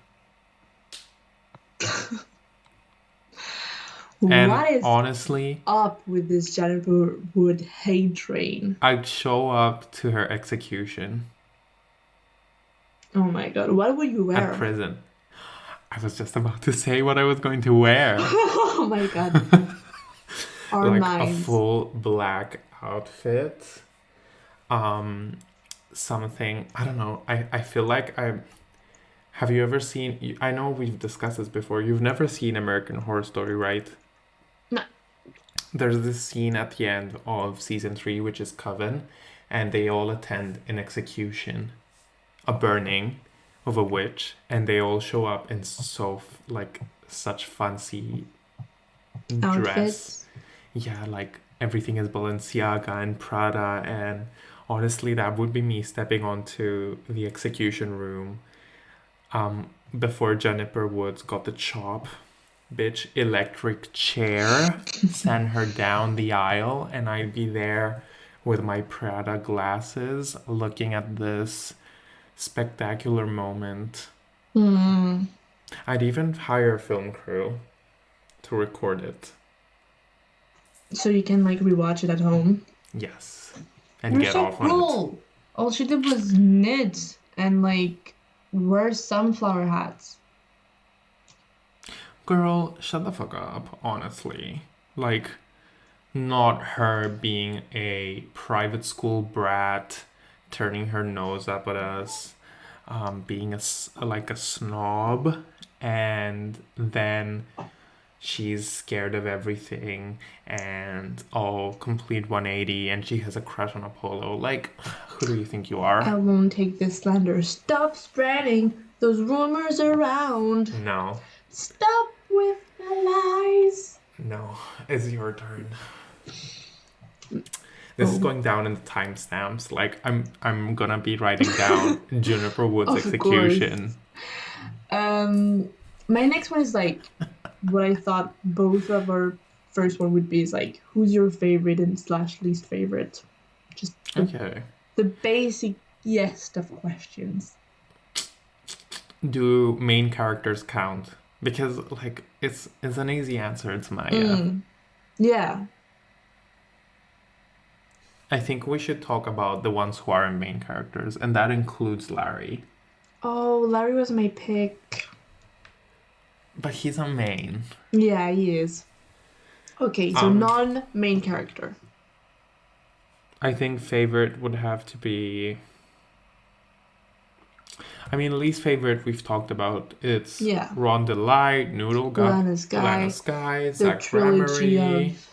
And what is honestly up with this Juniper Wood hate train? I'd show up to her execution. Oh my god, what would you wear? At prison. I was just about to say what I was going to wear. Oh my god. Our like minds. A full black outfit. Something, I don't know. I feel like have you ever seen, I know we've discussed this before. You've never seen American Horror Story, right? No. There's this scene at the end of season 3, which is Coven, and they all attend an execution, a burning of a witch, and they all show up in such fancy outfits. dress. Yeah, like everything is Balenciaga and Prada, and honestly, that would be me stepping onto the execution room before Jennifer Woods got the chop. Bitch, electric chair, send her down the aisle, and I'd be there with my Prada glasses looking at this spectacular moment. I'd even hire a film crew to record it. So you can like rewatch it at home. Yes. And You're get so off on it. cruel. All she did was knit and like wear sunflower hats. Girl, shut the fuck up, honestly. Like, not her being a private school brat, turning her nose up at us, being like a snob, and then she's scared of everything and complete 180, and she has a crush on Apollo. Like, who do you think you I are? won't take this slander. Stop spreading those rumors around. No. Stop with the lies. No, it's your turn. This is going down in the timestamps. Like I'm gonna be writing down Juniper Woods' Of execution. My next one is like what I thought both of our first one would be is like who's your favorite and / least favorite. Just the basic yes of questions. Do main characters count? Because like it's an easy answer. It's Maya. Yeah. I think we should talk about the ones who aren't main characters, and that includes Larry. Oh, Larry was my pick. But he's a main. Yeah, he is. Okay, so non-main character. I think favorite would have to be... I mean, least favorite we've talked about. It's Ron Delight, Noodle Gun, Lana Sky, Zach Gramery. Of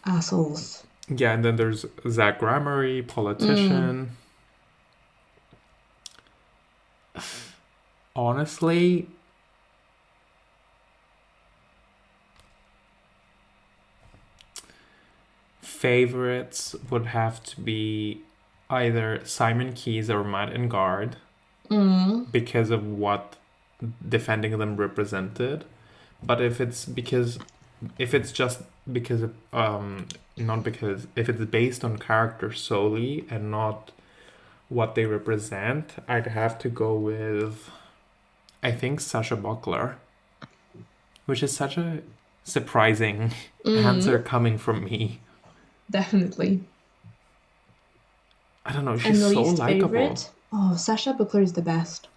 assholes. Yeah, and then there's Zach Gramery, politician. Honestly, favorites would have to be either Simon Keys or Matt and Guard because of what defending them represented. But if it's just because of if it's based on character solely and not what they represent, I'd have to go with, I think, Sasha Buckler, which is such a surprising answer coming from me. Definitely. I don't know, she's so likable. Oh, Sasha Buckler is the best.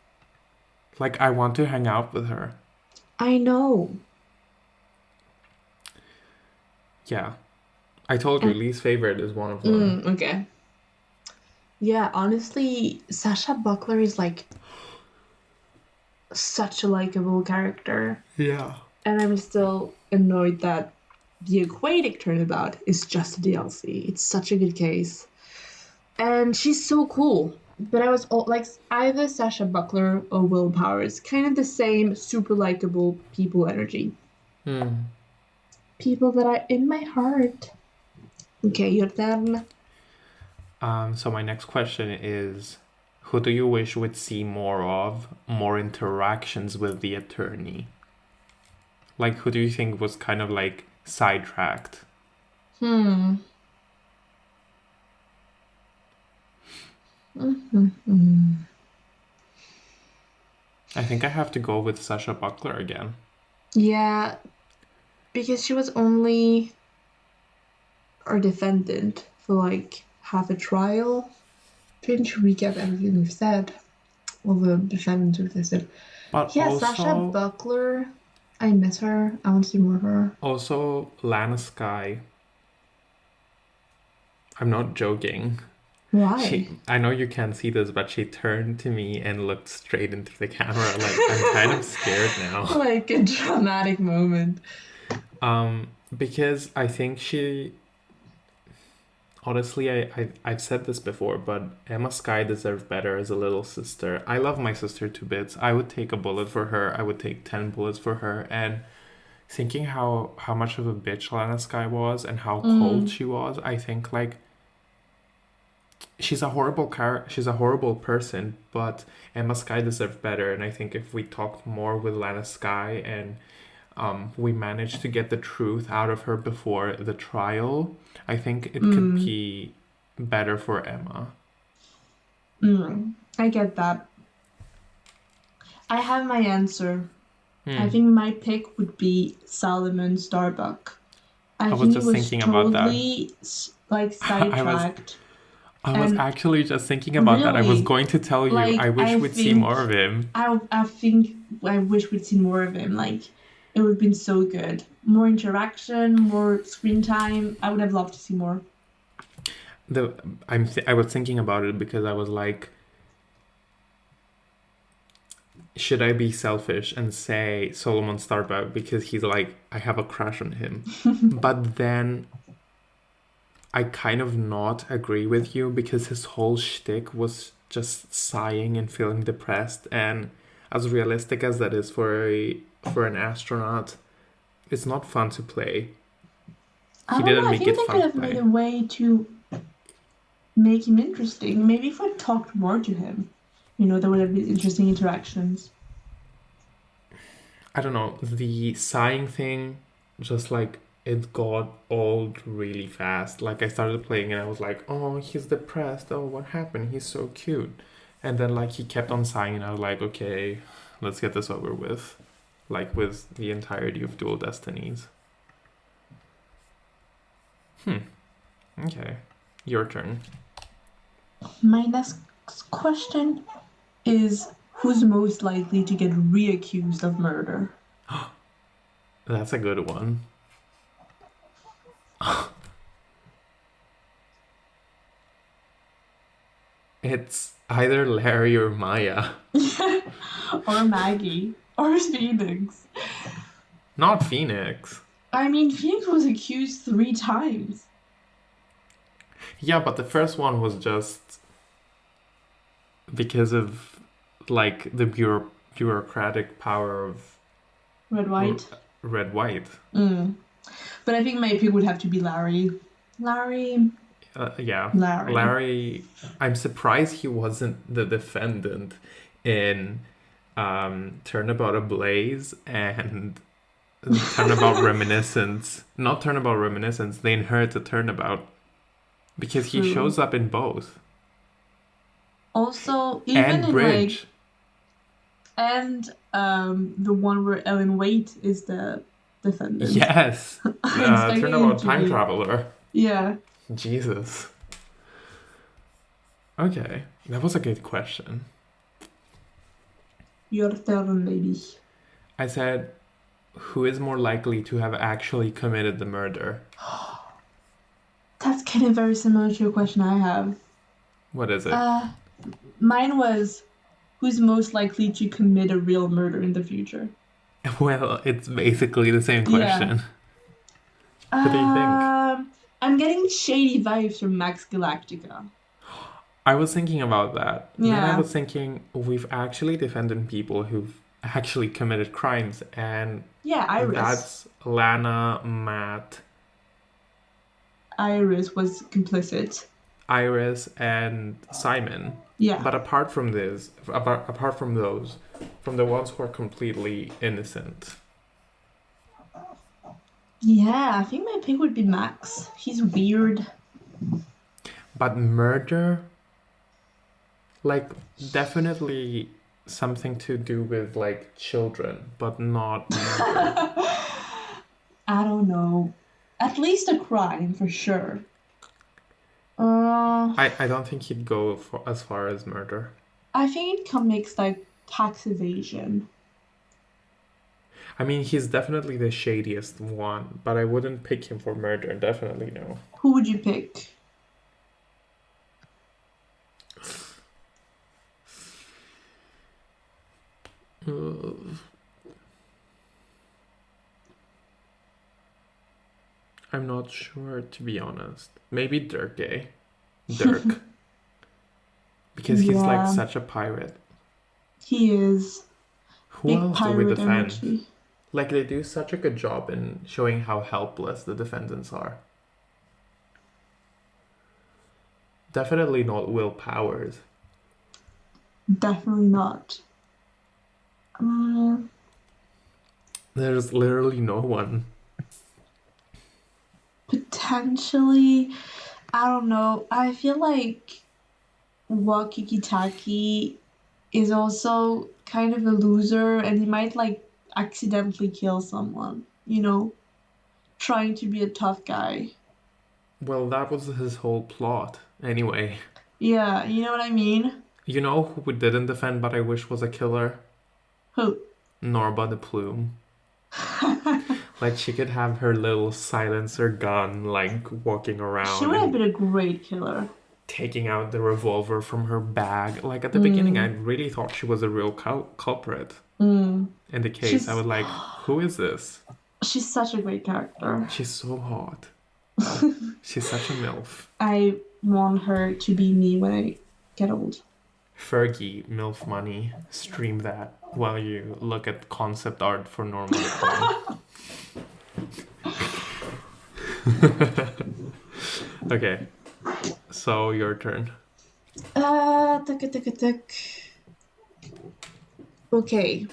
Like, I want to hang out with her. I know. Yeah. I told you, least favorite is one of them. Okay. Yeah, honestly, Sasha Buckler is like such a likable character. Yeah. And I'm still annoyed that the Aquatic Turnabout is just a DLC. It's such a good case. And she's so cool. But I was like either Sasha Buckler or Will Powers. Kind of the same super likable people energy. People that are in my heart. Okay, your turn. So my next question is, who do you wish would see more of, more interactions with the attorney? Like, who do you think was kind of like sidetracked? I think I have to go with Sasha Buckler again. Yeah, because she was only our defendant for like half a trial. Trying to recap everything we've said. All the defendants we've listed. But yeah, also, Sasha Buckler. I miss her. I want to see more of her. Also, Lana Sky. I'm not joking. Why? I know you can't see this, but she turned to me and looked straight into the camera. Like, I'm kind of scared now. Like a dramatic moment. Because I think she... Honestly, I've said this before, but Emma Sky deserved better as a little sister. I love my sister to bits. I would take a bullet for her. I would take 10 bullets for her. And thinking how much of a bitch Lana Sky was and how cold Mm. she was, I think like she's a horrible person, but Emma Sky deserved better. And I think if we talked more with Lana Sky and we managed to get the truth out of her before the trial, I think it could Mm. be better for Emma. I get that. I have my answer. I Hmm. think my pick would be Solomon Starbuck. I was think he just was thinking about that. totally like I was sidetracked. I was And actually just thinking about that. I was really, going to tell you, like I wish I we'd see think more of him. I think I wish we'd seen more of him. Like it would have been so good. More interaction, more screen time. I would have loved to see more. I was thinking about it because I was like, should I be selfish and say Solomon Starbuck because he's like, I have a crush on him. But then I kind of not agree with you because his whole shtick was just sighing and feeling depressed, and as realistic as that is for an astronaut, it's not fun to play. I He don't know. didn't I make think it they fun could to have made play. a way to make him interesting. Maybe if I talked more to him, there would have been interesting interactions. I don't know, the sighing thing, just like it got old really fast. Like I started playing and I was like, oh, he's depressed. Oh, what happened? He's so cute. And then like he kept on sighing and I was like, okay, let's get this over with. Like with the entirety of Dual Destinies. Okay. Your turn. My next question is who's most likely to get reaccused of murder? That's a good one. It's either Larry or Maya. Or Maggie? Or Phoenix? Not Phoenix. I mean, Phoenix was accused 3 times. Yeah, but the first one was just because of like the bureaucratic power of Red White. Red White. But I think my pick would have to be Larry. Larry. Yeah, Larry. I'm surprised he wasn't the defendant in Turnabout Ablaze and Turnabout Reminiscence. Not Turnabout Reminiscence. They inherit the Turnabout because he True. shows up in both. Also, even And in Bridge. the one where Ellen Waite is the defendant. Yes. Expecting him Turnabout to Time be- Traveler. Yeah. Jesus. Okay, that was a good question. Your turn, baby. I said, who is more likely to have actually committed the murder? That's kind of very similar to a question I have. What is it? Mine was, who's most likely to commit a real murder in the future? Well, it's basically the same question. Who do you think? I'm getting shady vibes from Max Galactica. I was thinking about that. Then I Yeah. was thinking, we've actually defended people who've actually committed crimes, and Yeah, Iris. that's Lana, Matt, Iris was complicit. Iris, and Simon. Yeah. But apart from this, apart from those, from the ones who are completely innocent, Yeah, I think my pick would be Max. He's weird. but murder, like definitely something to do with like children, but not murder. I don't know. At least a crime for sure. I don't think he'd go as far as murder. I think it comics like tax evasion. I mean, he's definitely the shadiest one, but I wouldn't pick him for murder. Definitely no. Who would you pick? I'm not sure, to be honest. Maybe Dirk. Dirk. Because he's like Yeah. such a pirate. He is. Who Big else do we pirate defend? energy. Like, they do such a good job in showing how helpless the defendants are. Definitely not Will Powers. Definitely not. There's literally no one. Potentially, I don't know. I feel like Wakikitaki is also kind of a loser, and he might like accidentally kill someone, trying to be a tough guy. Well, that was his whole plot. Anyway. Yeah, you know what I mean? You know who we didn't defend but I wish was a killer? Who? Norba the Plume. Like, she could have her little silencer gun, like, walking around. She would have been a great killer. Taking out the revolver from her bag. Like, at the beginning, I really thought she was a real culprit. In the case, I was like, who is this? She's such a great character. She's so hot. She's such a MILF. I want her to be me when I get old. Fergie, MILF money. Stream that while you look at concept art for normal porn. Okay. So, your turn. Okay.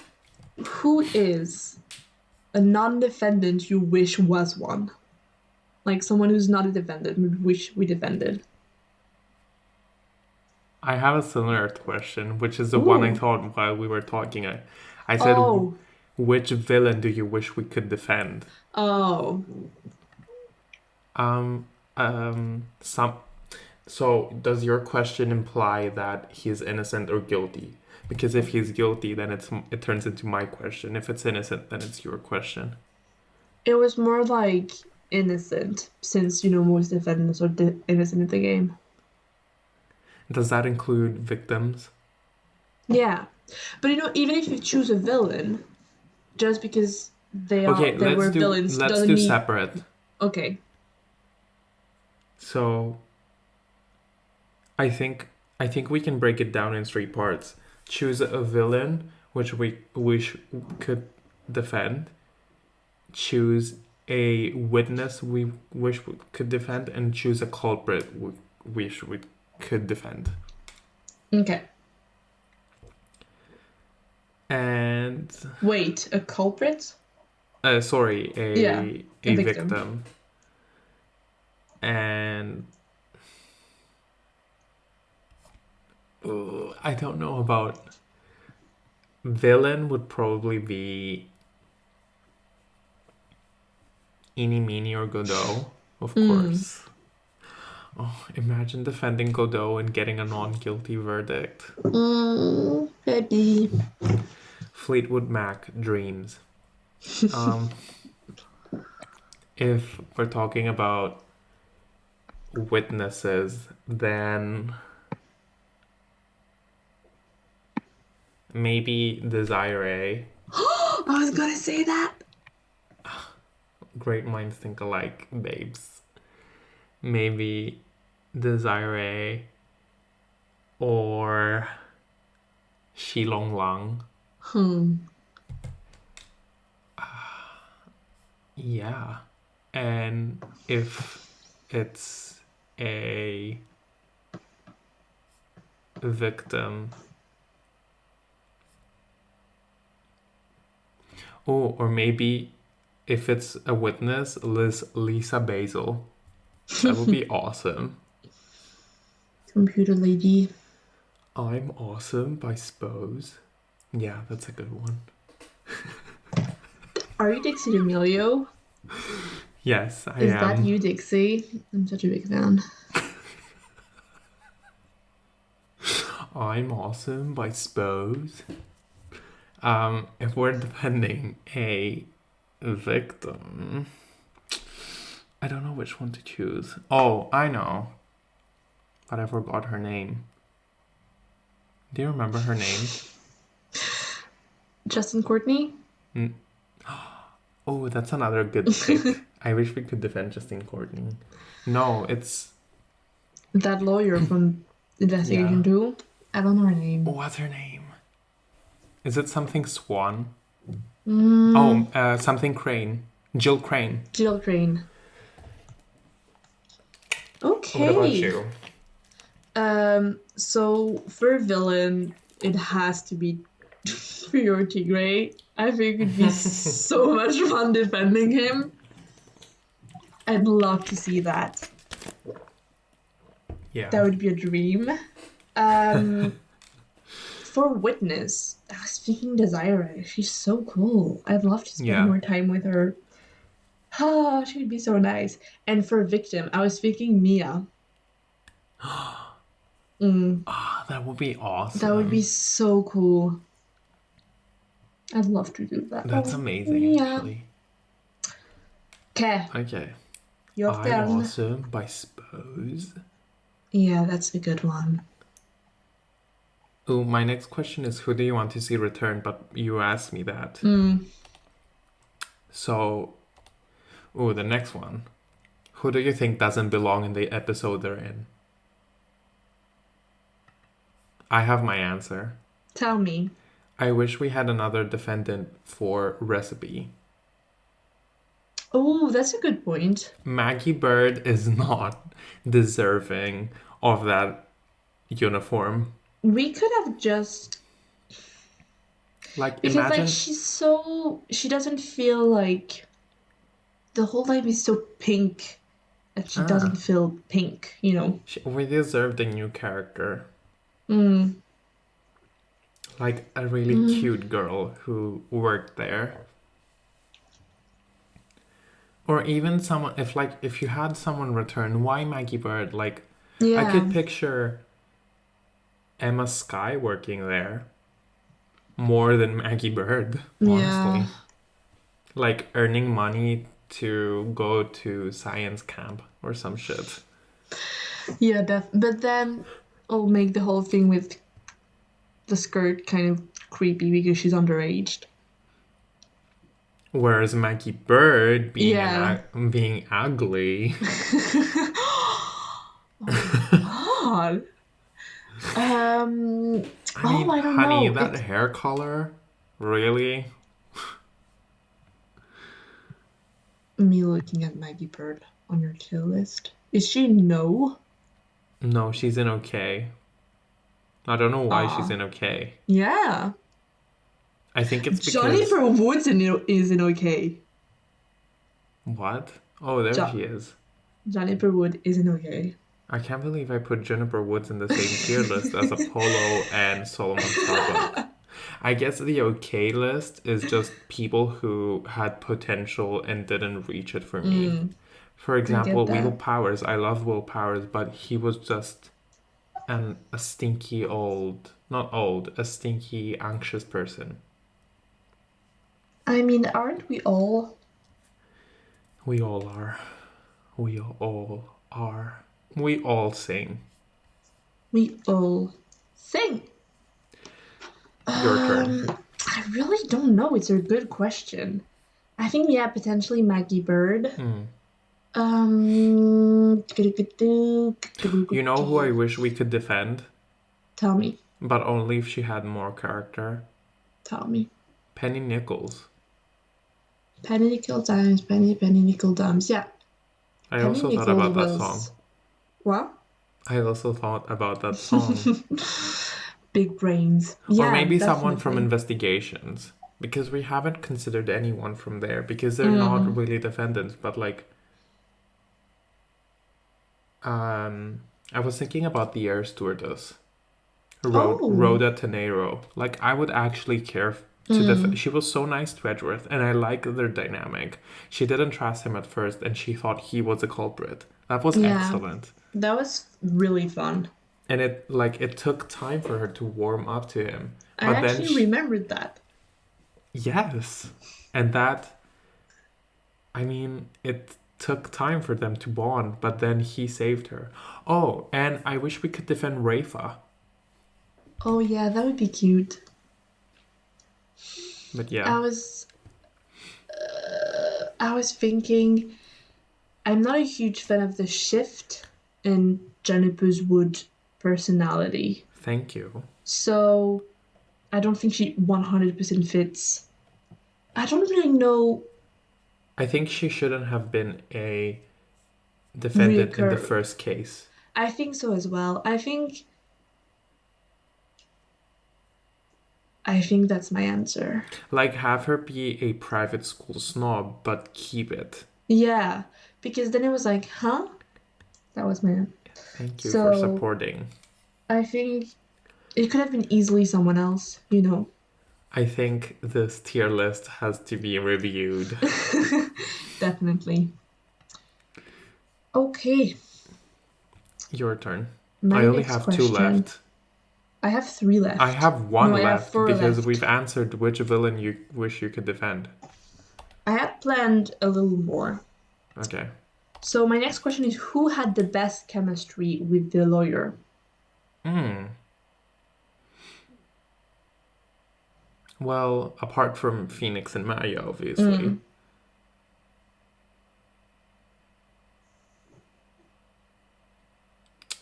Who is a non-defendant you wish was one? Like someone who's not a defendant, we wish we defended. I have a similar question, which is the one I thought while we were talking. I said, which villain do you wish we could defend? Oh. So does your question imply that he is innocent or guilty? Because if he's guilty, then it turns into my question. If it's innocent, then it's your question. It was more like innocent, since most defendants are innocent in the game. Does that include victims? Yeah, but even if you choose a villain, just because they were villains, let's doesn't do mean... separate. Okay. So I think we can break it down in 3 parts. Choose a villain which we wish could defend. Choose a witness we wish we could defend, and choose a culprit we wish we could defend. Okay. And wait, a culprit? Sorry, a victim. And I don't know about villain. Would probably be Eeny, Meeny, or Godot, of course. Oh, imagine defending Godot and getting a non-guilty verdict. Baby. Fleetwood Mac, Dreams. If we're talking about witnesses, then maybe Desiree. I was gonna say that. Great minds think alike, babes. Maybe Desiree or Shilong Lang. Yeah. And if it's a victim, or maybe if it's a witness, Lisa Basil. That would be awesome. Computer lady. I'm awesome, I suppose. Yeah, that's a good one. Are you Dixie D'Amelio? Yes, I am. Is that you, Dixie? I'm such a big fan. I'm awesome, I suppose. If we're defending a victim, I don't know which one to choose. Oh, I know. But I forgot her name. Do you remember her name? Justin Courtney? Oh, that's another good pick. I wish we could defend Justin Courtney. No, it's... that lawyer from Investigation 2? I don't know her name. What's her name? Is it something Swan? Something Crane. Jill Crane. Jill Crane. Okay. What about you? So for villain, it has to be Priority Grey. I think it'd be so much fun defending him. I'd love to see that. Yeah. That would be a dream. For Witness, I was thinking Desiree. She's so cool. I'd love to spend more time with her. Oh, she'd be so nice. And for Victim, I was thinking Mia. That would be awesome. That would be so cool. I'd love to do that. That's amazing, actually. Okay. Your I'm turn. awesome, I suppose. Yeah, that's a good one. Oh, my next question is, who do you want to see return? But you asked me that. So, the next one. Who do you think doesn't belong in the episode they're in? I have my answer. Tell me. I wish we had another defendant for Recipe. Oh, that's a good point. Maggie Bird is not deserving of that uniform. We could have just... Because imagine... she doesn't feel like... The whole vibe is so pink that she doesn't feel pink, you know? We deserved a new character. Like a really cute girl who worked there. Or even someone, if you had someone return, why Maggie Bird? I could picture Emma Skye working there more than Maggie Bird, honestly. Yeah. Earning money to go to science camp or some shit. Yeah, but then I'll make the whole thing with the skirt kind of creepy because she's underaged. Whereas Maggie Bird being ugly. Oh my god. I don't honey, know. That hair color, really? Me looking at Maggie Bird on your kill list. Is she no? No, she's in okay. I don't know why she's in okay. Yeah. I think it's because... Jennifer Woods is in okay. What? Oh, there she is. Jennifer Wood is in okay. I can't believe I put Jennifer Woods in the same tier list as Apollo and Solomon Starbuck. I guess the okay list is just people who had potential and didn't reach it for me. For example, Will Powers. I love Will Powers, but he was just a stinky a stinky anxious person. I mean, aren't we all? We all are. We all are. We all sing. We all sing. Your turn. I really don't know. It's a good question. I think, potentially Maggie Bird. You know who I wish we could defend? Tell me. But only if she had more character. Tell me. Penny Nichols. Penny Nickel Dimes, Penny Nickel Dimes. Yeah. I also thought about that song. What? I also thought about that song. Big brains. Or maybe someone from Investigations. Because we haven't considered anyone from there. Because they're not really defendants. But I was thinking about the air stewardess. Rhoda Tenero. I would actually care to defend. She was so nice to Edgeworth. And I like their dynamic. She didn't trust him at first. And she thought he was a culprit. That was excellent. That was really fun. And it took time for her to warm up to him. But I actually remembered that. Yes. And that, it took time for them to bond, but then he saved her. Oh, and I wish we could defend Rafa. Oh yeah, that would be cute. But yeah. I was thinking, I'm not a huge fan of the shift in Jennifer Wood's personality. Thank you. So I don't think she 100% fits I don't really know. I think she shouldn't have been a defendant in the first case. I think so as well. I think that's my answer. Like, have her be a private school snob, but keep it. Yeah, because then it was like, huh? That was my answer. Thank you for supporting. I think it could have been easily someone else, you know. I think this tier list has to be reviewed. Definitely. Okay. Your turn. My I only next have question. 2 left. I have 3 left. I have 1 No, I have left 4 because left. we've answered which villain you wish you could defend. I had planned a little more. Okay. So my next question is, who had the best chemistry with the lawyer? Well, apart from Phoenix and Maya, obviously.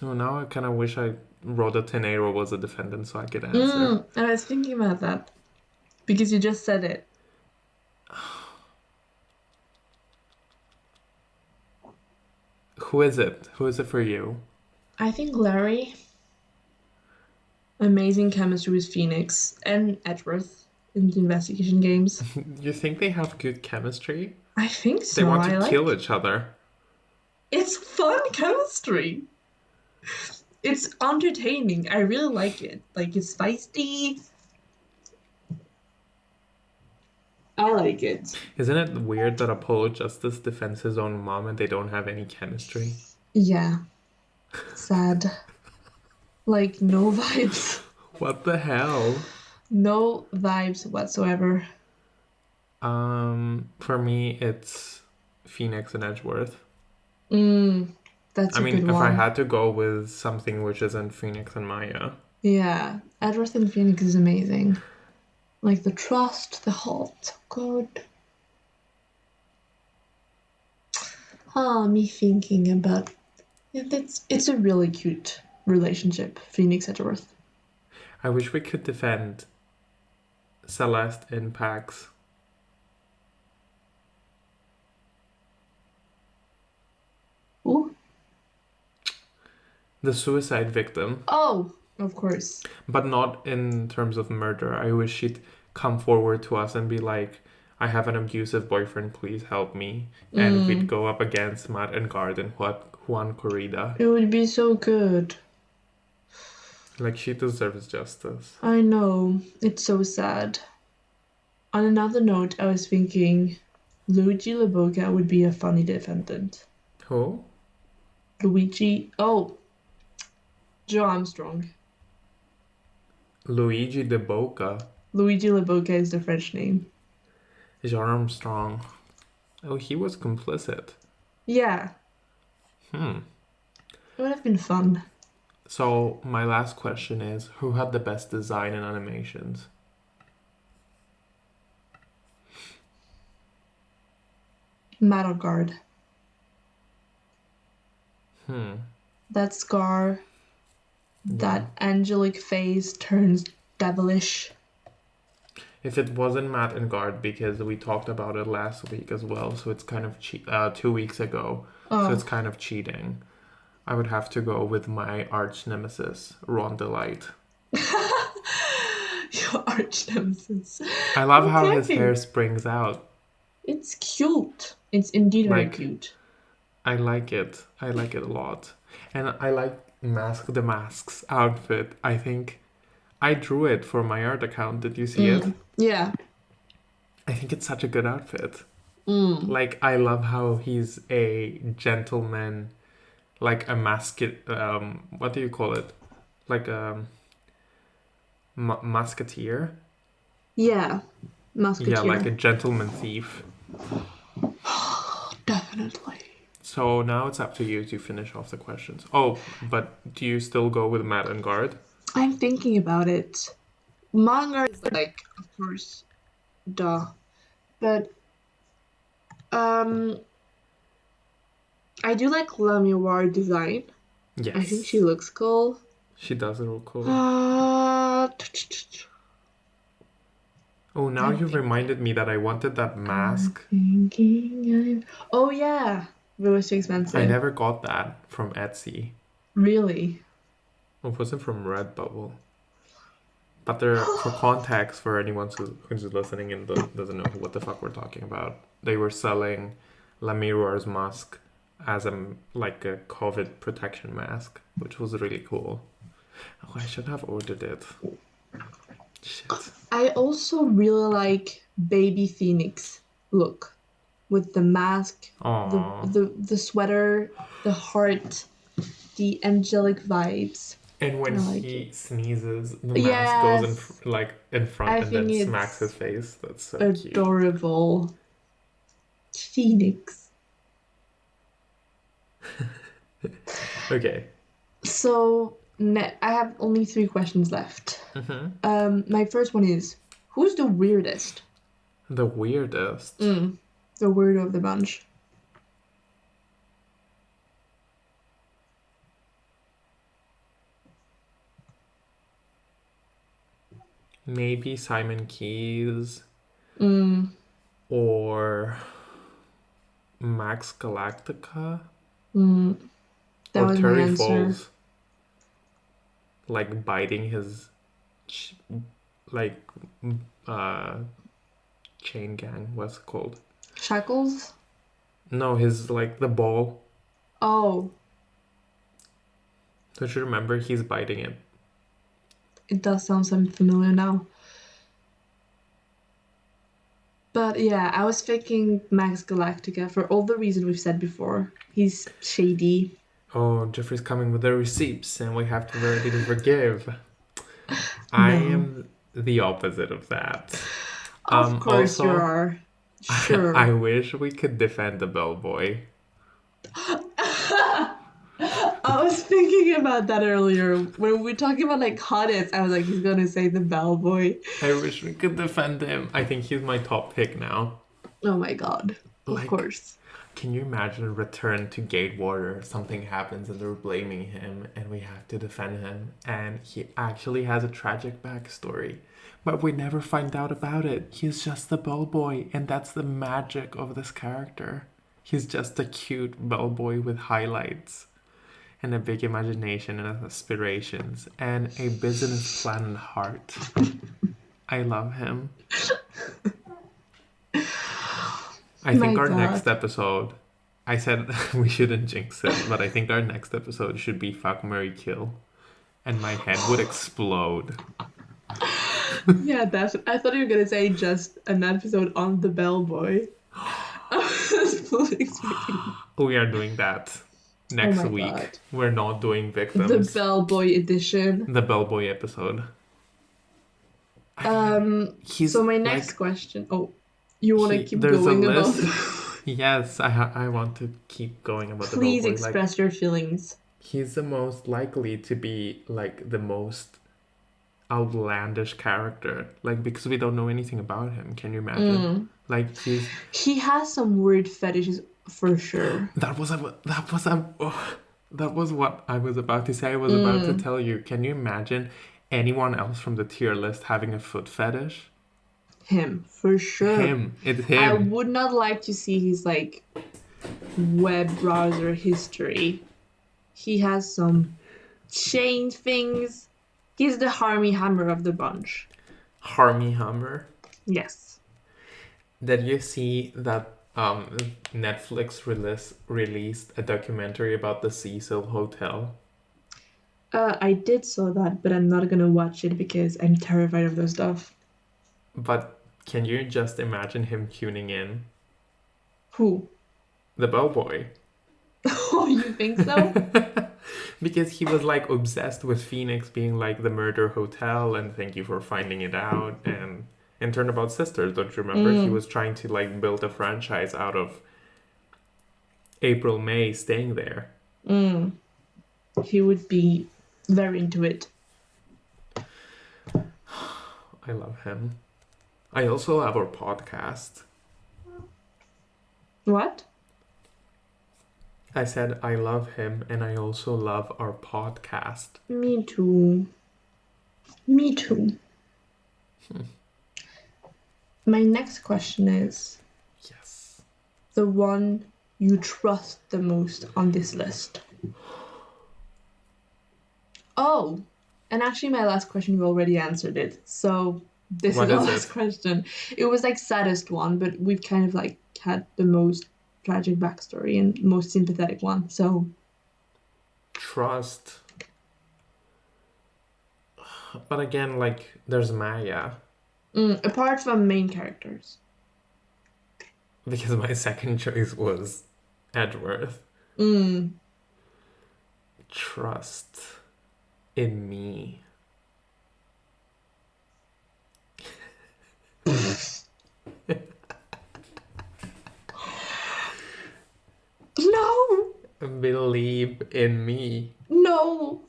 Oh, now I kind of wish I Rhoda Tenero was a defendant so I could answer. I was thinking about that because you just said it. Who is it? Who is it for you? I think Larry. Amazing chemistry with Phoenix and Edgeworth in the investigation games. You think they have good chemistry? I think so. They want to kill each other. It's fun chemistry. It's entertaining. I really like it. Like, it's feisty. I like it. Isn't it weird that Apollo Justice defends his own mom and they don't have any chemistry? Yeah. Sad. Like, no vibes. What the hell? No vibes whatsoever. For me, it's Phoenix and Edgeworth. That's a good one. If I had to go with something which isn't Phoenix and Maya. Yeah, Edgeworth and Phoenix is amazing. Like, the trust, the heart, good. Me thinking about it's a really cute relationship, Phoenix Edgeworth. I wish we could defend Celeste in Pax. Ooh. The suicide victim. Oh, of course. But not in terms of murder. I wish she'd come forward to us and be like, I have an abusive boyfriend, please help me. And we'd go up against Matt and Guard and Juan Corrida. It would be so good. Like, she deserves justice. I know. It's so sad. On another note, I was thinking Luigi LaBocca would be a funny defendant. Who? Luigi. Oh, Joe Armstrong. Luigi de Boca. Luigi LaBocca is the French name. Joe Armstrong. Oh, he was complicit. Yeah. It would have been fun. So, my last question is, who had the best design and animations? Metal Guard. That scar, that angelic face turns devilish. If it wasn't Matt and Guard, because we talked about it last week as well, so it's kind of 2 weeks ago, so it's kind of cheating. I would have to go with my arch nemesis, Ron Delight. Your arch nemesis. I love how his hair springs out. It's cute. It's indeed very cute. I like it. I like it a lot. And I like the Mask's outfit. I think I drew it for my art account. Did you see it? Yeah. I think it's such a good outfit. Like, I love how he's a gentleman, like a what do you call it? Like a musketeer? Yeah. Musketeer. Yeah, like a gentleman thief. Definitely. So now it's up to you to finish off the questions. Oh, but do you still go with Matt and Guard? I'm thinking about it. Manga is like, of course, duh. But I do like La Miroir design. Yes. I think she looks cool. She does look cool. Oh, now you've reminded me that I wanted that mask. Oh yeah, but it was too expensive. I never got that from Etsy. Really? It wasn't from Redbubble. But there, for context, for anyone who's listening and doesn't know what the fuck we're talking about, they were selling La Mirror's mask as a COVID protection mask, which was really cool. Oh, I should have ordered it. Shit. I also really like Baby Phoenix look with the mask, the sweater, the heart, the angelic vibes. And when like he sneezes, the mask goes in front and then smacks his face. That's so adorable. Cute. Phoenix. Okay. So I have only 3 questions left. My first one is, who's the weirdest? The weirdest? The weirdo of the bunch. Maybe Simon Keys. Or Max Galactica. That or was Terry my answer. Falls. Like biting his chain gang. What's it called? Shackles? No, his the ball. Oh. Don't you remember? He's biting it. It does sound something familiar now. But yeah, I was thinking Max Galactica for all the reasons we've said before. He's shady. Oh, Jeffrey's coming with the receipts and we have to be ready to forgive. I am the opposite of that. Of course also, you are. Sure. I wish we could defend the bellboy. I was thinking about that earlier. When we were talking about hottest, I was like, he's gonna say the bellboy. I wish we could defend him. I think he's my top pick now. Oh my god. Of course. Can you imagine a return to Gatewater? Something happens and they're blaming him and we have to defend him. And he actually has a tragic backstory. But we never find out about it. He's just the bellboy, and that's the magic of this character. He's just a cute bellboy with highlights and a big imagination and aspirations and a business plan and heart. I love him. I think our next episode, I said we shouldn't jinx it, but I think our next episode should be Fuck, Marry, Kill. And my head would explode. Yeah, I thought you were going to say just an episode on the bellboy. I was fully expecting. We are doing that next week. God. We're not doing victims. The bellboy edition. The bellboy episode. So my next question. Oh, you want to keep going about? Yes, I want to keep going about the bellboy. Please express your feelings. He's the most likely to be the most outlandish character, because we don't know anything about him. Can you imagine? He has some weird fetishes for sure. That was what I was about to say. I was about to tell you. Can you imagine anyone else from the tier list having a foot fetish? Him, for sure. It's him. I would not like to see his web browser history. He has some chain things. He's the Armie Hammer of the bunch. Armie Hammer? Yes. Did you see that Netflix released a documentary about the Cecil Hotel? I did saw that, but I'm not gonna watch it because I'm terrified of those stuff. But can you just imagine him tuning in? Who? The bellboy. Oh, you think so? Because he was obsessed with Phoenix being the murder hotel and thank you for finding it out. And in Turnabout Sisters, don't you remember? He was trying to build a franchise out of April May staying there. He would be very into it. I love him. I also love our podcast. What? I said I love him and I also love our podcast. Me too. My next question is Yes. the one you trust the most on this list. Oh, and actually my last question, you already answered it. So this What is our is last it? question. It was like saddest one, but we've kind of like had the most tragic backstory and most sympathetic one. So Trust. But again, like, there's Maya. apart from main characters. Because my second choice was Edgeworth. Mm. Trust in me. No, Believe in me. no.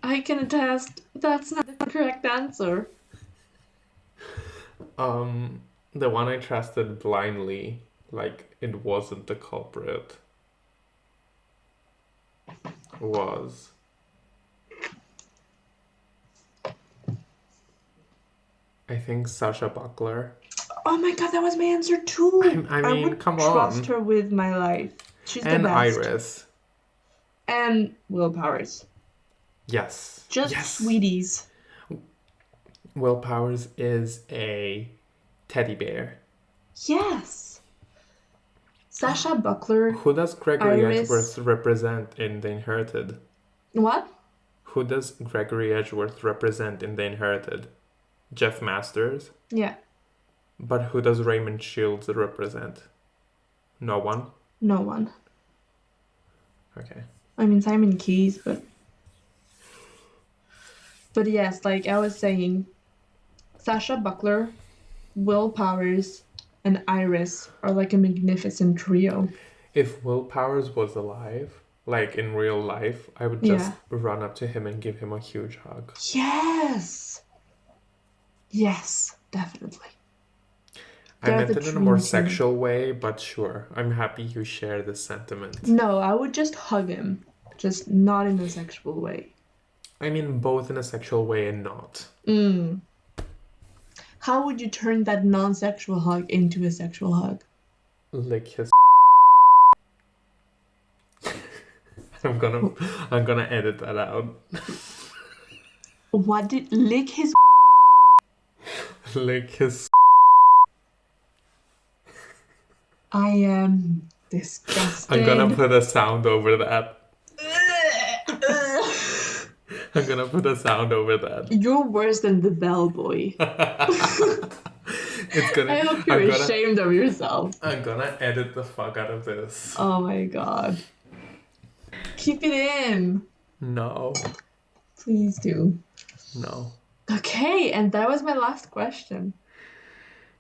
I can attest that's not the correct answer. The one I trusted blindly, like it wasn't the culprit, was I think Sasha Buckler. Oh my god, that was my answer too. I mean, would come trust on. her with my life. She's the And best. Iris. And Will Powers. Yes. Just Yes. sweeties. Will Powers is a teddy bear. Yes. Sasha Buckler. Who does Gregory Iris. Edgeworth represent in The Inherited? What? Who does Gregory Edgeworth represent in The Inherited? Jeff Masters? Yeah. But who does Raymond Shields represent? No one? No one. Okay. I mean Simon Keyes, but yes, like I was saying, Sasha Buckler, Will Powers, and Iris are like a magnificent trio. If Will Powers was alive, like in real life, I would just run up to him and give him a huge hug. Yes. Yes, definitely. I meant it in a more sexual way, but sure, I'm happy you share this sentiment. No, I would just hug him, just not in a sexual way. I mean, both in a sexual way and not. How would you turn that non-sexual hug into a sexual hug? Lick his. I'm gonna edit that out. What did lick his? Lick his. I am disgusted. I'm gonna put a sound over that. I'm gonna put a sound over that. You're worse than the bellboy. I hope you're ashamed of yourself. I'm gonna edit the fuck out of this. Oh my god. Keep it in. No. Please do. No. Okay, and that was my last question.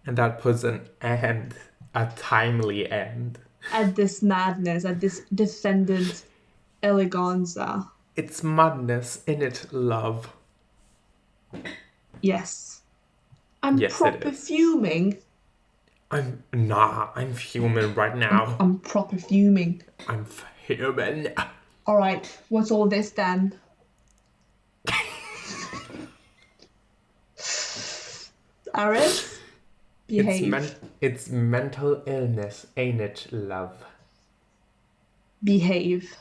And that puts an end, a timely end. At this madness, at this Defendant eleganza. It's madness in it, love. Yes. I'm proper fuming. I'm fuming right now. I'm proper fuming. I'm fuming. Alright, what's all this then? Aris? Behave. It's mental illness, ain't it, love? Behave.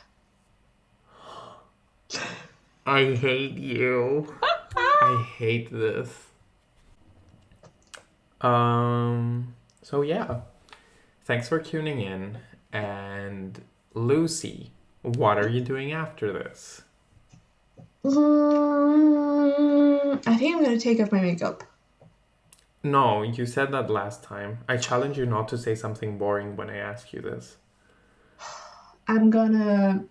I hate you. I hate this. So yeah. Thanks for tuning in. And Lucy, what are you doing after this? I think I'm gonna take off my makeup. No, you said that last time. I challenge you not to say something boring when I ask you this. I'm gonna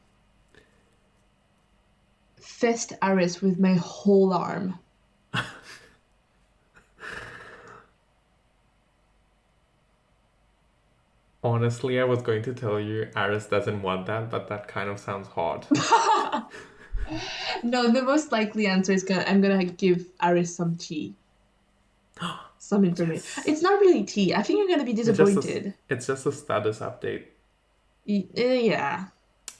fist Aris with my whole arm. Honestly, I was going to tell you Aris doesn't want that, but that kind of sounds hot. No, the most likely answer is I'm gonna give Aris some tea. Some information. Yes. It's not really tea. I think you're gonna be disappointed. It's just a status update. Yeah.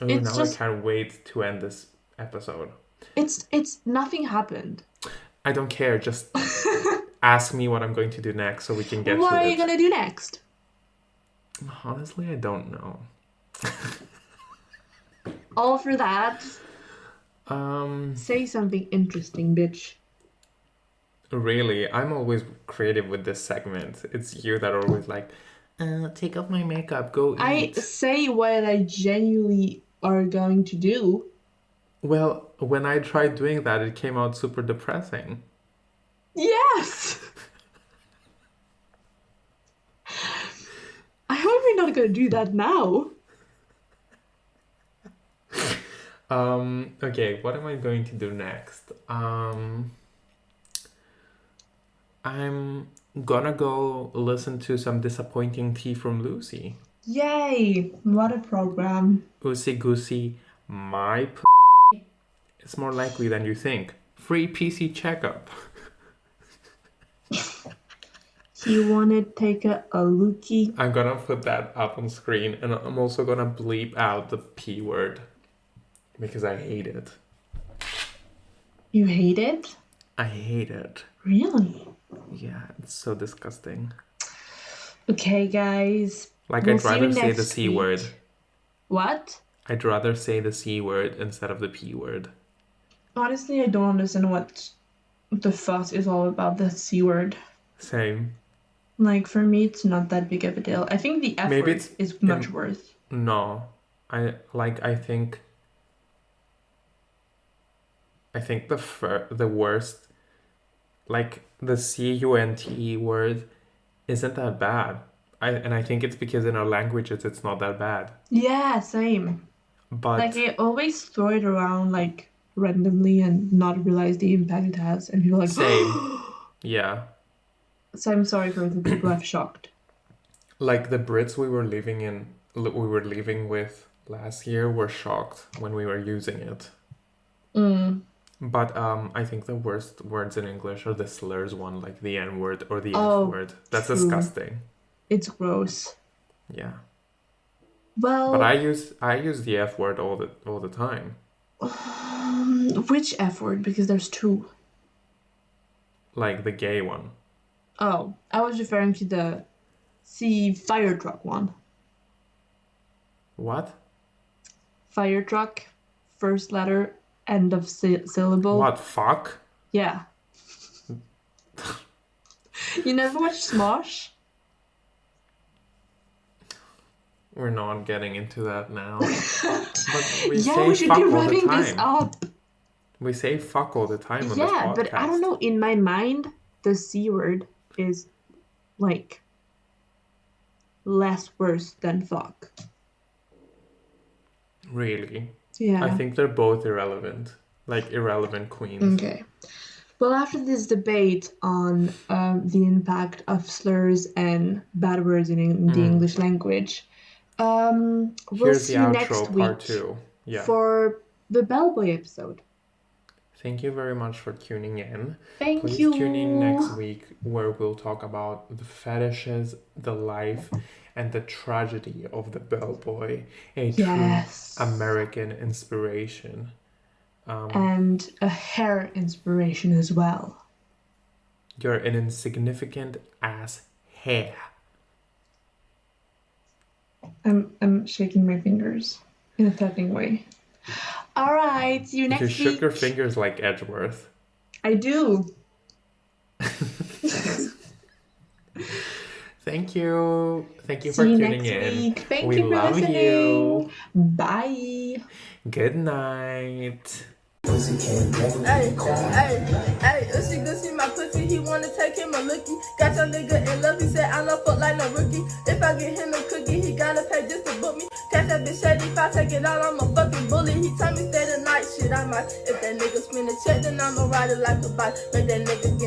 Oh, now I can't wait to end this episode. It's nothing happened. I don't care. Just Ask me what I'm going to do next so we can get What to are it. you gonna do next? Honestly, I don't know. All for that. Um, Say something interesting, bitch. really, I'm always creative with this segment. It's you that are always like, take off my makeup, go I eat. say what I genuinely are going to do. Well, when I tried doing that, it came out super depressing. Yes! I hope you're not gonna do that now. Okay, what am I going to do next? I'm gonna go listen to some disappointing tea from Lucie. Yay! What a program. Oosey goosey, my it's more likely than you think. Free PC checkup. You wanna take a lookie? I'm gonna put that up on screen, and I'm also gonna bleep out the P word because I hate it. You hate it? I hate it. Really? Yeah, it's so disgusting. Okay, guys. Like, We'll I'd see you rather say next the C week. word. What? I'd rather say the C word instead of the P word. Honestly, I don't understand what the fuss is all about, the C word. Same. Like, for me, it's not that big of a deal. I think the F Maybe word it's is much worse. No. I think the worst, like the CUNT word isn't that bad. I think it's because in our languages it's not that bad. Yeah, same. But Like, I always throw it around, like, randomly and not realize the impact it has. And people are like, same. Yeah. So I'm sorry for the people I've shocked. Like the Brits we were living with last year were shocked when we were using it. But I think the worst words in English are the slurs one, like the N word or the F word. That's true. disgusting. It's gross. Yeah. Well, But I use the F word all the time. Which F word? Because there's two. Like the gay one. Oh, I was referring to the fire truck one. What? Fire truck, first letter, end of syllable. What? Fuck? Yeah. You never watched Smosh? We're not getting into that now. But we We say should fuck be all the wrapping this time. up. We say fuck all the time on this Yeah, podcast. but I don't know. In my mind, the C word is like less worse than fuck. Really? Yeah. I think they're both irrelevant. Like irrelevant queens. Okay. Well, after this debate on the impact of slurs and bad words in the English language, we'll Here's see the you outro, next week part 2. Yeah. for the bellboy episode. Thank you very much for tuning in. Thank Please you. tune in next week where we'll talk about the fetishes, the life, and the tragedy of the bellboy, a true American inspiration. And a hair inspiration as well. You're an insignificant ass hair. I'm shaking my fingers in a threatening way. All right, see you next week. You shook your fingers like Edgeworth. I do. Thank you. Thank you See for you tuning next in. week. Thank we you for love listening. you. Bye. Good night. Hey, Ushi Gucci, my pussy, he wanna take him a lookie. Got your nigga in love, he said I don't fuck like no rookie. If I get him a cookie, he gotta pay just to book me. Catch that bitch shady, if I take it out, I'm a fucking bully. He tell me stay the night, shit, I might. If that nigga spin a check, then I'ma ride it like a bike. Make that nigga get